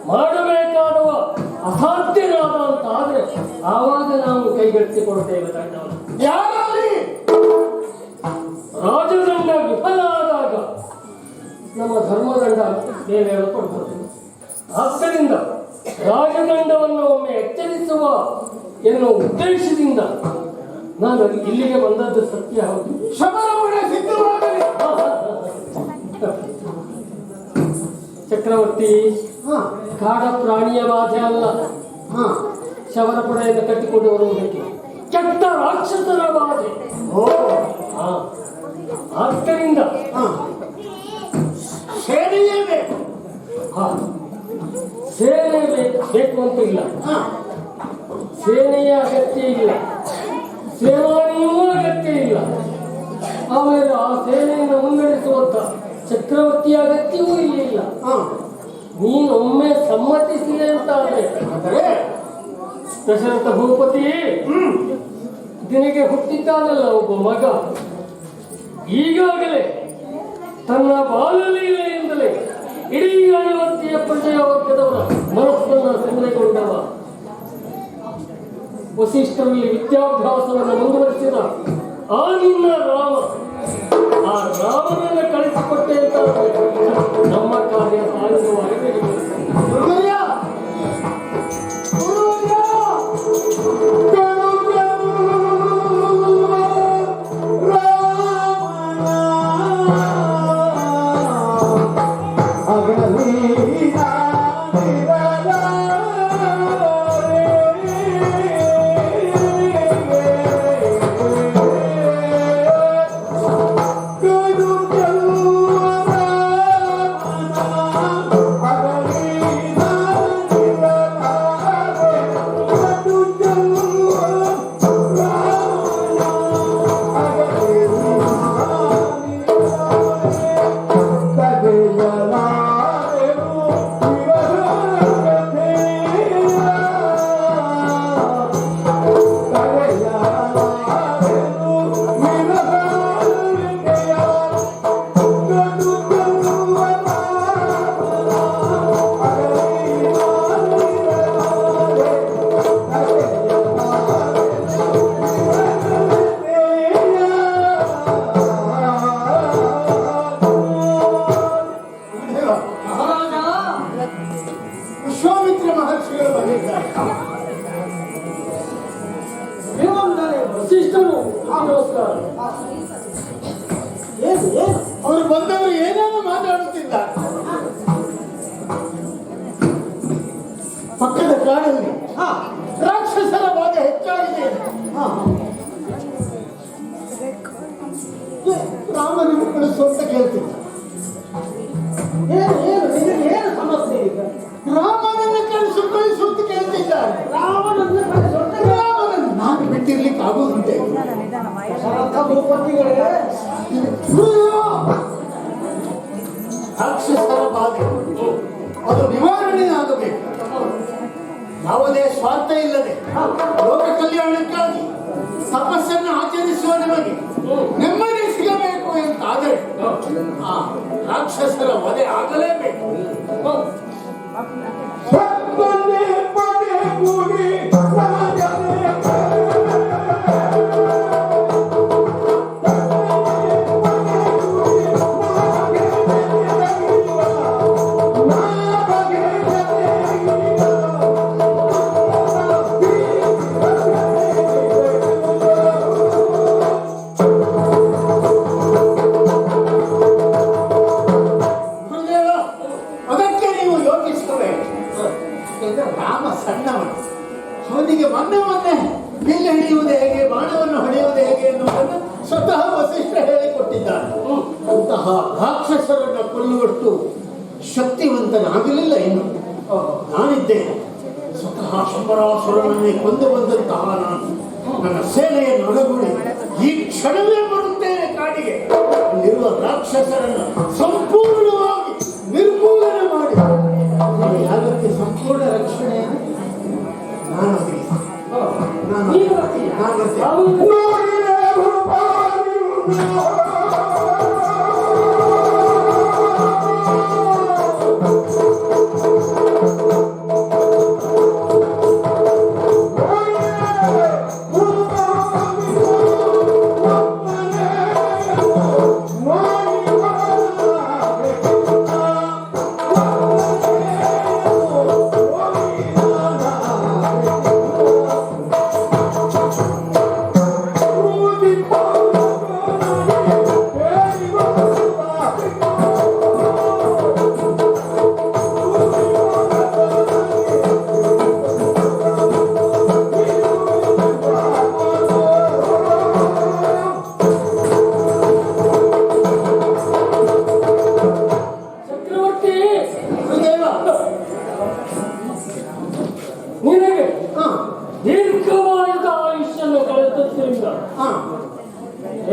ಮಾಡಬೇಕಾದವ ಅಸಾಧ್ಯನಾದ ಅಂತ ಆದ್ರೆ ಆವಾಗ ನಾವು ಕೈಗೆತ್ತಿಕೊಳ್ತೇವೆ ದಂಡವನ್ನು. ಯಾರಲ್ಲಿ ರಾಜದಂಡ ವಿಫಲ ಆದಾಗ ನಮ್ಮ ಧರ್ಮದಂಡ ಮೇಲೆ ಕೊಡ್ತದೆ. ಆದ್ದರಿಂದ ರಾಜದಂಡವನ್ನು ಒಮ್ಮೆ ಎಚ್ಚರಿಸುವ ಎನ್ನುವ ಉದ್ದೇಶದಿಂದ ನಾನು ಇಲ್ಲಿಗೆ ಬಂದದ್ದು ಸತ್ಯ. ಹೌದು. ಶಬರಮಣೆ ಸಿದ್ಧವಾಗಲಿ. ಚಕ್ರವರ್ತಿ, ಹಾ, ಕಾಡ ಪ್ರಾಣಿಯ ಬಾಧೆ ಅಲ್ಲ, ಹಾ. ಶವರ ಪಡೆಯನ್ನು ಕಟ್ಟಿಕೊಂಡು ಬರುವುದಕ್ಕೆ ಕೆಟ್ಟ ರಾಕ್ಷಸರ ಬಾಧೆ. ಓ, ಹಾ, ಆದ್ದರಿಂದ ಹಾ. ಸೇನೆಯೇ ಬೇಕು. ಹಾ, ಸೇನೆ ಬೇಕು ಅಂತ ಇಲ್ಲ, ಹಾ, ಸೇನೆಯ ಅಗತ್ಯ ಇಲ್ಲ, ಸೇನಾನಿಯೂ ಅಗತ್ಯ ಇಲ್ಲ. ಆಮೇಲೆ ಆ ಸೇನೆಯನ್ನು ಮುನ್ನಡೆಸುವಂತ ಚಕ್ರವರ್ತಿಯ ಅಗತ್ಯವೂ ಇಲ್ಲ. ಹಾ. ನೀನೊಮ್ಮೆ ಸಮ್ಮತಿಸಿದೆ ಅಂತ ಅಂದರೆ ದಶರಥ ಭೂಪತಿ ದಿನಕ್ಕೆ ಹುಟ್ಟಿದ್ದಾನಲ್ಲ ಒಬ್ಬ ಮಗ, ಈಗಾಗಲೇ ತನ್ನ ಬಾಲಲೀಲೆಯಿಂದಲೇ ಇಡೀ ಅಯೋಧ್ಯೆಯ ಪ್ರಜೆಯ ವರ್ಗದವರ ಮನಸ್ಸನ್ನು ಸಂಗ್ರಹಗೊಂಡವ. ವಸಿಷ್ಠರಲ್ಲಿ ವಿದ್ಯಾಭ್ಯಾಸವನ್ನು ಮುಂದುವರಿಸಿದ ಆ ನಿನ್ನ ರಾಮ, ಆ ರಾಮನನ್ನು ಕಳಿಸಿಕೊಟ್ಟೆ ಅಂತ ನಮ್ಮ ಕಾರ್ಯ ಸಾಧಿಸುವಾಗ ಗುರುವರ್ಯ, ಗುರುವರ್ಯ. ವಿಶ್ವಾಮಿತ್ರ ಮಹರ್ಷಿಗಳು ಬಂದಿದ್ದಾರೆ. ವಸಿಷ್ಠರು ನಮಸ್ಕಾರ. ಅವರು ಬಂದವರು ಏನೇನೋ ಮಾತಾಡುತ್ತಿದ್ದಾರೆ. ಪಕ್ಕದ ಕಾಡಲ್ಲಿ ರಾಕ್ಷಸರ ಬಾಧೆ ಹೆಚ್ಚಾಗಿದೆ. ರಾಮನನ್ನು ಕಳಿಸು ಅಂತ ಕೇಳ್ತಿದ್ದ. ಏನು ಸಮಸ್ಯೆ ಈಗ? ರಾಮನನ್ನು ಕಳಿಸು ಅಂತ ಕೇಳ್ತಿದ್ದಾರೆ. ರಾಮನನ್ನು ನಾನು ಬಿಟ್ಟಿರ್ಲಿಕ್ಕೆ ಆಗುವುದುಂಟೆ? ರಾಕ್ಷಸರ ಬಾಧೆ ಅದು ನಿವಾರಣೆ ಆಗಬೇಕು. ಯಾವುದೇ ಸ್ವಾರ್ಥ ಇಲ್ಲದೆ ಲೋಕ ಕಲ್ಯಾಣಕ್ಕಾಗಿ ತಪಸ್ಸನ್ನು ಆಚರಿಸುವ ನಮಗೆ ನೆಮ್ಮದಿ ಸಿಗಬೇಕು ಎಂತಾದರೆ ರಾಕ್ಷಸರ ವಧೆ ಆಗಲೇಬೇಕು. ಸಣ್ಣವನು. ಅವನಿಗೆ ಮೊನ್ನೆ ಬಿಲ್ಲು ಹಿಡಿಯುವುದು ಹೇಗೆ, ಬಾಣವನ್ನು ಹೊಡೆಯುವುದು ಹೇಗೆ ಎನ್ನುವುದನ್ನು ಸ್ವತಃ ವಸಿಷ್ಠ ಹೇಳಿಕೊಟ್ಟಿದ್ದಾನೆ. ಅಂತಹ ರಾಕ್ಷಸರನ್ನು ಕೊಲ್ಲುವಷ್ಟು ಶಕ್ತಿವಂತನಾಗಲಿಲ್ಲ ಇನ್ನು. ನಾನಿದ್ದೇನೆ ಸ್ವತಃ ಶಂಬರಾಸುರನನ್ನೇ ಕೊಂದು ಬಂದಂತಹ ನಾನು ನನ್ನ ಸೇನೆಯನ್ನು ಒಳಗೂಡಿ ಈ ಕ್ಷಣವೇ ಬರುತ್ತೇನೆ ಕಾಡಿಗೆ. ಅಲ್ಲಿರುವ ರಾಕ್ಷಸರನ್ನು ಸಂಪೂರ್ಣವಾಗಿ ನಿರ್ಮೂಲನೆ ಮಾಡಿ ಯಾಗಕ್ಕೆ ಸಂಪೂರ್ಣ ರಕ್ಷಣೆಯನ್ನು ನಾನು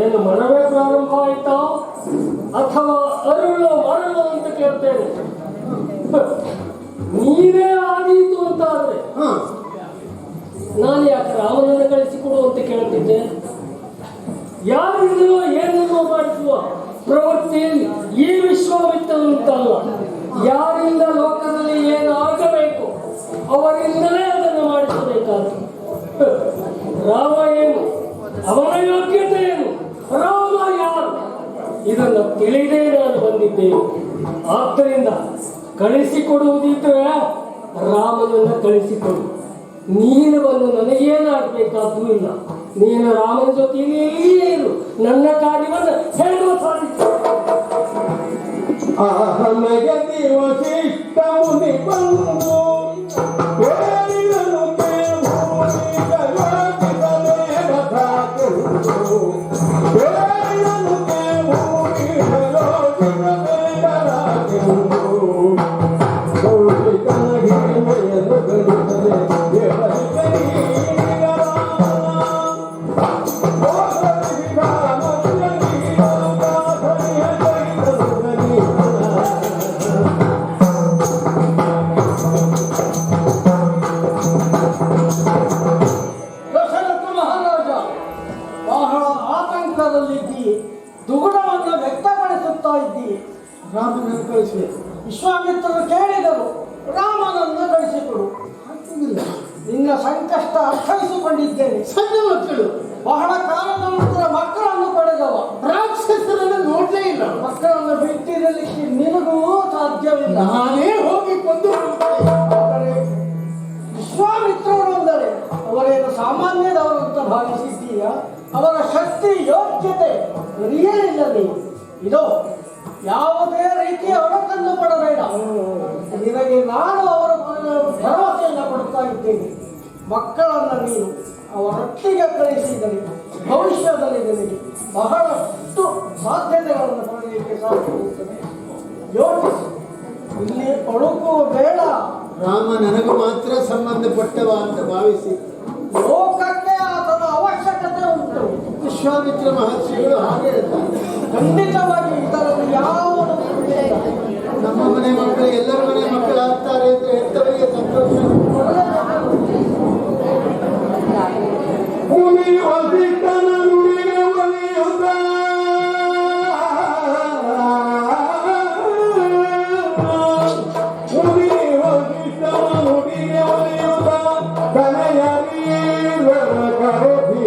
ಏನು ಮನವೇ ಪ್ರಾರಂಭ ಆಯ್ತಾ ಅಥವಾ ಅರುಳು ಮರಳು ಅಂತ ಕೇಳ್ತೇನೆ. ನೀವೇ ಆದೀತು ಅಂತ ಆದ್ರೆ ನಾನು ಯಾಕೆ ರಾಮನನ್ನು ಕಳಿಸಿಕೊಡು ಅಂತ ಕೇಳ್ತಿದ್ದೆ. ಯಾರಿಂದಲೋ ಏನನ್ನೋ ಮಾಡಿಸುವ ಪ್ರವೃತ್ತಿ ಈ ವಿಶ್ವಾಮಿತ್ರನಂತಲ್ಲ. ಯಾರಿಂದ ಲೋಕದಲ್ಲಿ ಏನಾಗಬೇಕು ಅವರಿಂದಲೇ ಅದನ್ನು ಮಾಡಿಸಬೇಕಾದ್ರು. ರಾಮ ಏನು, ಅವನ ಯೋಗ್ಯತೆ ಏನು, ರಾಮ ಯಾರು ಇದನ್ನು ತಿಳಿದೇ ನಾನು ಬಂದಿದ್ದೇನೆ. ಆದ್ದರಿಂದ ಕಳಿಸಿಕೊಡುವುದಿದ್ರೆ ರಾಮನನ್ನು ಕಳಿಸಿಕೊಡು. ನೀನು ಬಂದು ನನಗೇನಾಗಬೇಕಾದ್ರೂ ಇಲ್ಲ. ನೀನು ರಾಮನ ಜೊತೆಯೇ ಇರು, ನನ್ನ ಕಾರ್ಯವನ್ನು ಹೇಳುವ ಸಾಧಿಸು. ಅಹಮಯದಿ ವಸಿಷ್ಠ ಮುನಿ ಬಂದು ಹೇಳಿದನು ದುಗುಡವನ್ನು ವ್ಯಕ್ತಪಡಿಸುತ್ತಾ ಇದ್ದೀರಿ. ರಾಮನನ್ನು ಕಳಿಸಬೇಕು. ವಿಶ್ವಾಮಿತ್ರರು ಕೇಳಿದರು, ರಾಮನನ್ನು ಕಳಿಸಿಕೊಡು. ನಿನ್ನ ಸಂಕಷ್ಟ ಅರ್ಥೈಸಿಕೊಂಡಿದ್ದೇನೆ. ಸಣ್ಣ ಮಕ್ಕಳು, ಬಹಳ ಕಾಲದ ನಂತರ ಮಕ್ಕಳನ್ನು ಪಡೆದವ. ರಾಕ್ಷಸರನ್ನು ನೋಡ್ಲೇ ಇಲ್ಲ. ಮಕ್ಕಳನ್ನು ಬಿಟ್ಟಿರಲಿಕ್ಕೆ ನಿನಗೂ ಸಾಧ್ಯವಿಲ್ಲ. ನಾನೇ ಹೋಗಿ ಕೊಂದು ಆದರೆ ವಿಶ್ವಾಮಿತ್ರರು ಅಂದರೆ ಅವರೇನು ಸಾಮಾನ್ಯದವರು ಅಂತ ಭಾವಿಸಿದ್ದೀಯ? ಅವರ ಶಕ್ತಿ ಯೋಗ್ಯತೆ ಸರಿಯೇನಿಲ್ಲ. ನೀವು ಇದು ಯಾವುದೇ ರೀತಿಯ ಒಳಕನ್ನು ಪಡಬೇಡ. ನಿನಗೆ ನಾನು ಅವರ ಭರವಸೆಯನ್ನು ಕೊಡ್ತಾ ಇದ್ದೇನೆ. ಮಕ್ಕಳನ್ನು ನೀನು ಅವರೊಟ್ಟಿಗೆ ಕಳಿಸಿದರೆ ಭವಿಷ್ಯದಲ್ಲಿ ನಿನಗೆ ಬಹಳಷ್ಟು ಸಾಧ್ಯತೆಗಳನ್ನು ಪಡೆಯಲಿಕ್ಕೆ ಸಾಧ್ಯವಾಗುತ್ತದೆ. ಯೋಚಿಸಿ, ಇಲ್ಲಿ ಒಳುಕುವ ಬೇಡ. ರಾಮ ನನಗೆ ಮಾತ್ರ ಸಂಬಂಧಪಟ್ಟವ ಅಂತ ಭಾವಿಸಿ ಲೋಕಕ್ಕೆ ಆತನ ಅವಶ್ಯಕತೆ ಉಂಟು. ವಿಶ್ವಾಮಿತ್ರ ಮಹರ್ಷಿಗಳು ಹಾಗೆ ಹೇಳ್ತಾರೆ. ಖಂಡಿತವಾಗಿ ಇದರಲ್ಲಿ ಯಾವುದು ನಮ್ಮ ಮನೆ ಮಕ್ಕಳು ಎಲ್ಲರ ಮನೆ ಮಕ್ಕಳಾಗ್ತಾರೆ ಅಂತ ಹೆತ್ತವರಿಗೆ ಸಂತೋಷ. ಮುನಿ ವಸಿಷ್ಠನ ನುಡಿಗೆ ಒಲಿಯುತ್ತ ಮುನಿ ವಸಿಷ್ಠನ ನುಡಿಗೆ ಒಲಿಯುತ್ತ ತನಯ ಕರೆದಿ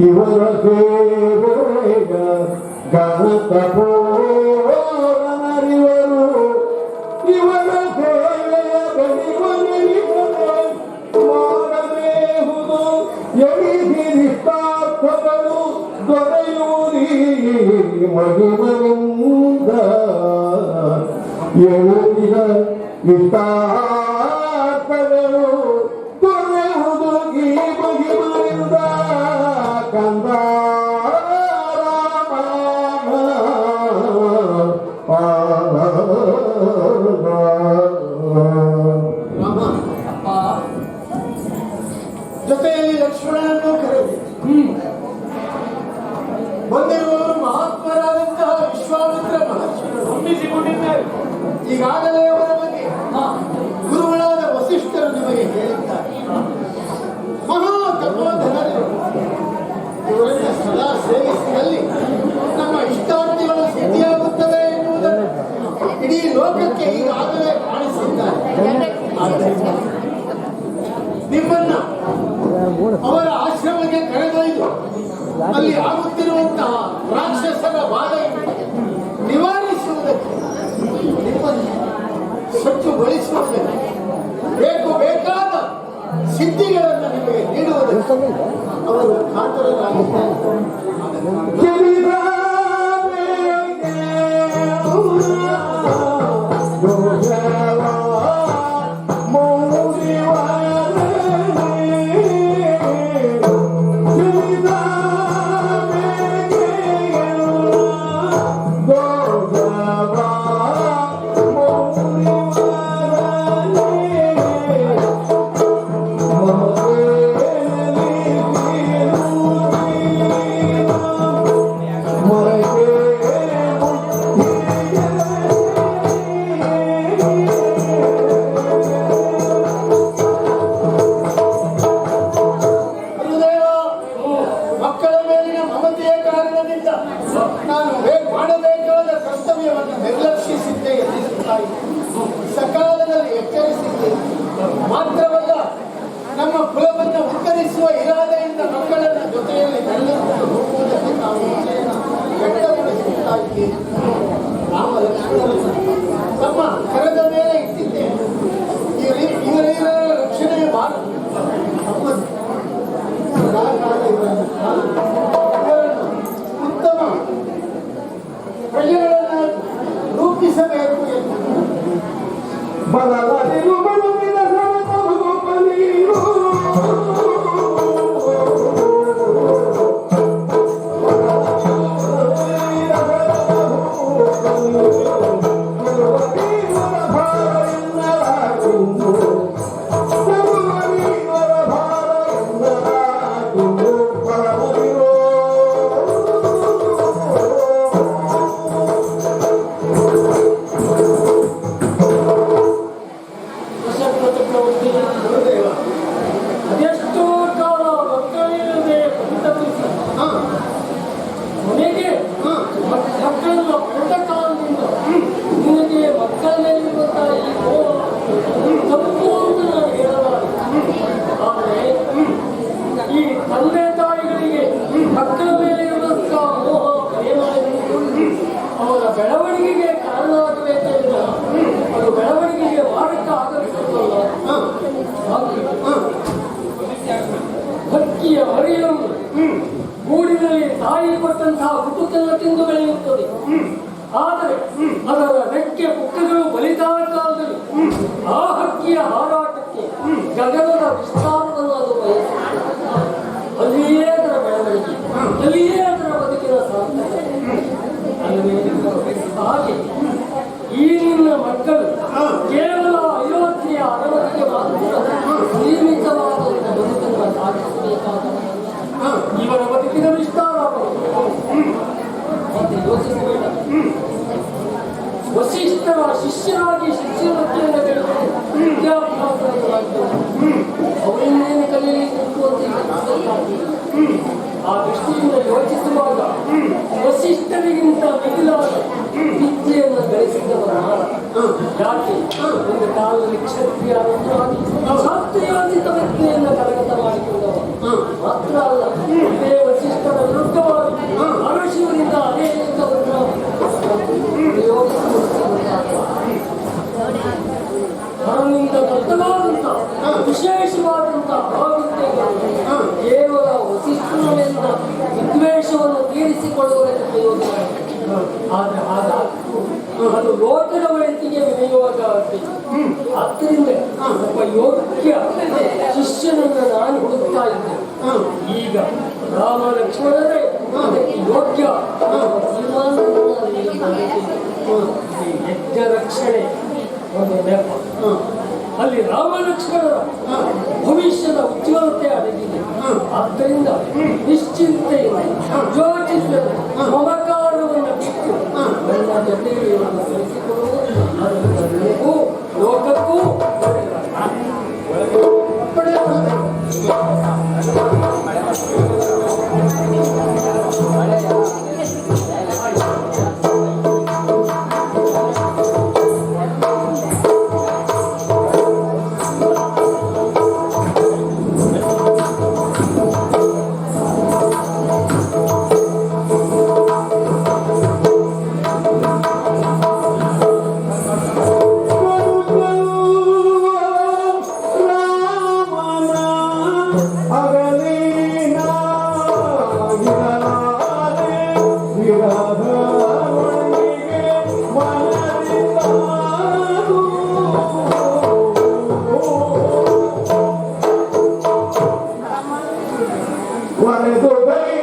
ಇವರ ಸೇವೆಗ ಗಣತಪೋರನರಿವರು ಇವರ ಸೇವೆಯ ಮಾಡಬೇಹುದು ಎಳಿಸಿರಿಷ್ಟಾರ್ಥಗಳು ದೊರೆಯುವುದೀ ಮಹಿಮನಿಂದ ಎಳುತ್ತಿದ ಇಷ್ಟಾರ್ಥಗಳು ದೊರೆಯುವುದು ಈ ಮಹಿಮನಿಂದ ಕಂದ ರಾಮ ಜೊತೆಯಲ್ಲಿ ಲಕ್ಷ್ಮಣನನ್ನು ಕರೆದು ಬಂದಿರುವವರು ಮಹಾತ್ಮರಾದಂತಹ ವಿಶ್ವಾಮಿತ್ರ ಮಹರ್ಷಿಗಳು ಹೊಂದಿಸಿಕೊಂಡಿದ್ದಾರೆ. ಈಗಾಗಲೇ ಅವರ ಬಗ್ಗೆ ಗುರುಗಳಾದ ವಸಿಷ್ಠರು ನಿಮಗೆ ಹೇಳಿದ್ದಾರೆ. ಮಹಾ ತಪೋಧನರು ಇವರನ್ನು ಸದಾ ಸೇವಿಸಿದಲ್ಲಿ ನಮ್ಮ ಇಷ್ಟಾರ್ಥಿಗಳು ಸಿದ್ಧಿಯಾಗುತ್ತವೆ ಎನ್ನುವುದನ್ನು ಇಡೀ ಲೋಕಕ್ಕೆ ಈಗಾಗಲೇ ಕಾಣಿಸಿದ್ದಾರೆ. ಆದ್ದರಿಂದ ನಿಮ್ಮನ್ನ ಅವರ ಆಶ್ರಮಕ್ಕೆ ಕರೆದೊಯ್ದು ಅಲ್ಲಿ ಆಗುತ್ತಿರುವಂತಹ ರಾಕ್ಷಸರ ಬಾಧೆಯನ್ನು ನಿವಾರಿಸುವುದಕ್ಕೆ ನಿಮ್ಮನ್ನು ಸ್ವಚ್ಛಗೊಳಿಸುವುದಕ್ಕೆ ಬೇಕಾದ ಸಿದ್ಧಿಗಳನ್ನು ನಿಮಗೆ ನೀಡುವುದಕ್ಕೆ ಅವರು ಕಾತರರಾಗಿದ್ದಾರೆ. ಮಕ್ಕಳ ಮೇಲಿನ ಮಮತೆಯ ಕಾರಣದಿಂದ ನಾನು ಮಾಡಬೇಕಾದ ಕರ್ತವ್ಯವನ್ನು ನಿರ್ಲಕ್ಷಿಸಿದ್ದೆ ಎನ್ನಿಸುತ್ತಾಯಿ. ಸಕಾಲದಲ್ಲಿ ಎಚ್ಚರಿಸಿದ್ದೆ. ಮಾತ್ರವಲ್ಲ, ನಮ್ಮ ಕುಲವನ್ನು ಉತ್ತರಿಸುವ ಇರಾದೆಯಿಂದ ಮಕ್ಕಳನ್ನ ಜೊತೆಯಲ್ಲಿ ನಡೆದುಕೊಂಡು ಹೋಗುವುದಕ್ಕೆ ನಾವು ವ್ಯಕ್ತಪಡಿಸುತ್ತಾ ಇದ್ದೇವೆ. ರಾಮ ಲಕ್ಷ್ಮಣರನ್ನು ತಮ್ಮ ಕರದ ಮೇಲೆ ಇಟ್ಟಿದ್ದೇನೆ. ಇವರ ರಕ್ಷಣೆಯ ಭಾರ ಉತ್ತಮ ಪ್ರಜೆಗಳನ್ನು ರೂಪಿಸಬೇಕು ಎಂದು ಬಲವರಿರು ಬಲವಿನ ಸಮತಮುಪನೀರು ಅದೆಷ್ಟೋ ಕಾಲ ಮಕ್ಕಳಿಲ್ಲದೆ ಪರಿತಪಿಸಿ ಕೊನೆಗೆ ಮಕ್ಕಳನ್ನ ಪುಟ್ಟ ಕಾಲದಿಂದ ನಿನಗೆ ಮಕ್ಕಳ ಮೇಲಿರುವಂತಹ ಈ ಮೋಹ ತಪ್ಪು ಅಂತ ನಾನು ಹೇಳಲಾರೆ. ಆದರೆ ಈ ತಂದೆ ತಾಯಿಗಳಿಗೆ ಮಕ್ಕಳ ಮೇಲೆ ಇರುವಂತಹ ಮೋಹ ಪ್ರೇಮ ಎನ್ನುವುದು ಅವರ ಬೆಳವಣಿಗೆಗೆ ಕಾರಣ ಆಗಬೇಕೆಂದ ಅದು ಬೆಳವಣಿಗೆಗೆ ಮಾರ್ಗ ಆಗಬೇಕಲ್ಲ. ಹಕ್ಕಿಯ ಮರಿಯನ್ನು ಗೂಡಿನಲ್ಲಿ ತಾಯಿ ಕೊಟ್ಟಂತಹ ಕುಟುಕನ್ನು ತಿಂದು ಬೆಳೆಯುತ್ತದೆ. ಆದರೆ ಅದರ ರೆಕ್ಕೆ ಪುಕ್ಕಗಳು ಬಲಿತಾದ ಕಾಲದಲ್ಲಿ ಆ ಹಕ್ಕಿಯ ಹಾರಾಟಕ್ಕೆ ಗಗನದ ವಿಸ್ತಾರವನ್ನು ಅದು ಬಯಸುತ್ತದೆ. ಅಲ್ಲಿಯೇ ಅದರ ಬೆಳವಣಿಗೆ, ಅಲ್ಲಿಯೇ ಅದರ ಬದುಕಿನ ಸಾರ್ಥಕತೆ. ಹಾಗೆ ಈ ನಿನ್ನ ಮಕ್ಕಳು ಕೇವಲ ಅಯೋಧ್ಯೆಯ ಅರಮನೆಗೆ ಮಾತ್ರ ಸೀಮಿತವಾದಂತಹ ಬದುಕನ್ನು ಸಾಗಿಸಬೇಕಾದ ಇವರ ಬದುಕಿನ ವಿಸ್ತಾರ ಯೋಚಿಸಬೇಡ. ವಸಿಷ್ಠರ ಶಿಷ್ಯರಾಗಿ ಶಿಷ್ಯವೃತ್ತಿಯನ್ನು ಬೆಳೆದು ವಿದ್ಯಾಭ್ಯಾಸವನ್ನು ಅವರನ್ನೇನು ಕಲಿಯಲಿಕ್ಕೆ ಆ ದೃಷ್ಟಿಯಿಂದ ಯೋಚಿಸುವಾಗ ವಸಿಷ್ಠರಿಗಿಂತ ಮಿಗಿಲಾದ ವಿದ್ಯೆಯನ್ನು ಗಳಿಸಿದವರ ಯಾಕೆ ಒಂದು ಕಾಲದಲ್ಲಿ ಕ್ಷತ್ರಿಯರಾಗಿ ಶಾಸ್ತ್ರೀಯೋಚಿತ ವಿದ್ಯೆಯನ್ನು ಕರಗತ ಮಾಡಿಕೊಂಡವರು ಮಾತ್ರ ಅಲ್ಲ, ಇದೇ ವಸಿಷ್ಠ ಉಳಿಸಿಕೊಳ್ಳುವುದಕ್ಕೆ ಯೋಗ್ಯ. ಆದ್ರೆ ಹಾಗಾಗ್ತದೆ ಅದು ಲೋಕದ ಒಳಿತಿಗೆ ವಿನಿಯೋಗ ಆಗ್ತದೆ. ಆದ್ದರಿಂದ ಒಬ್ಬ ಯೋಗ್ಯ ಶಿಷ್ಯನನ್ನು ನಾನು ಹುಡುಕ್ತಾ ಇದ್ದೆ. ಈಗ ರಾಮ ಲಕ್ಷ್ಮಣರೇ ಅದಕ್ಕೆ ಯೋಗ್ಯ ಈ ಯಜ್ಞ ರಕ್ಷಣೆ ಒಂದು ನೆಪ. ಅಲ್ಲಿ ರಾಮ ಲಕ್ಷ್ಮಣರ ಭವಿಷ್ಯದ ಉಜ್ವಲತೆ ಅಡಗಿದೆ. ಆದ್ದರಿಂದ ನಿಶ್ಚಿಂತೆಯಿಂದ ಯೋಚಿಸಲು ಮಮಕಾರವನ್ನು ಬಿಟ್ಟು ನನ್ನ ಜೊತೆಗೆ ಕಲಿಸಿಕೊಳ್ಳುವುದು ಅದರಿಂದ ನನಗೂ ಲೋಕಕ್ಕೂ One is obey.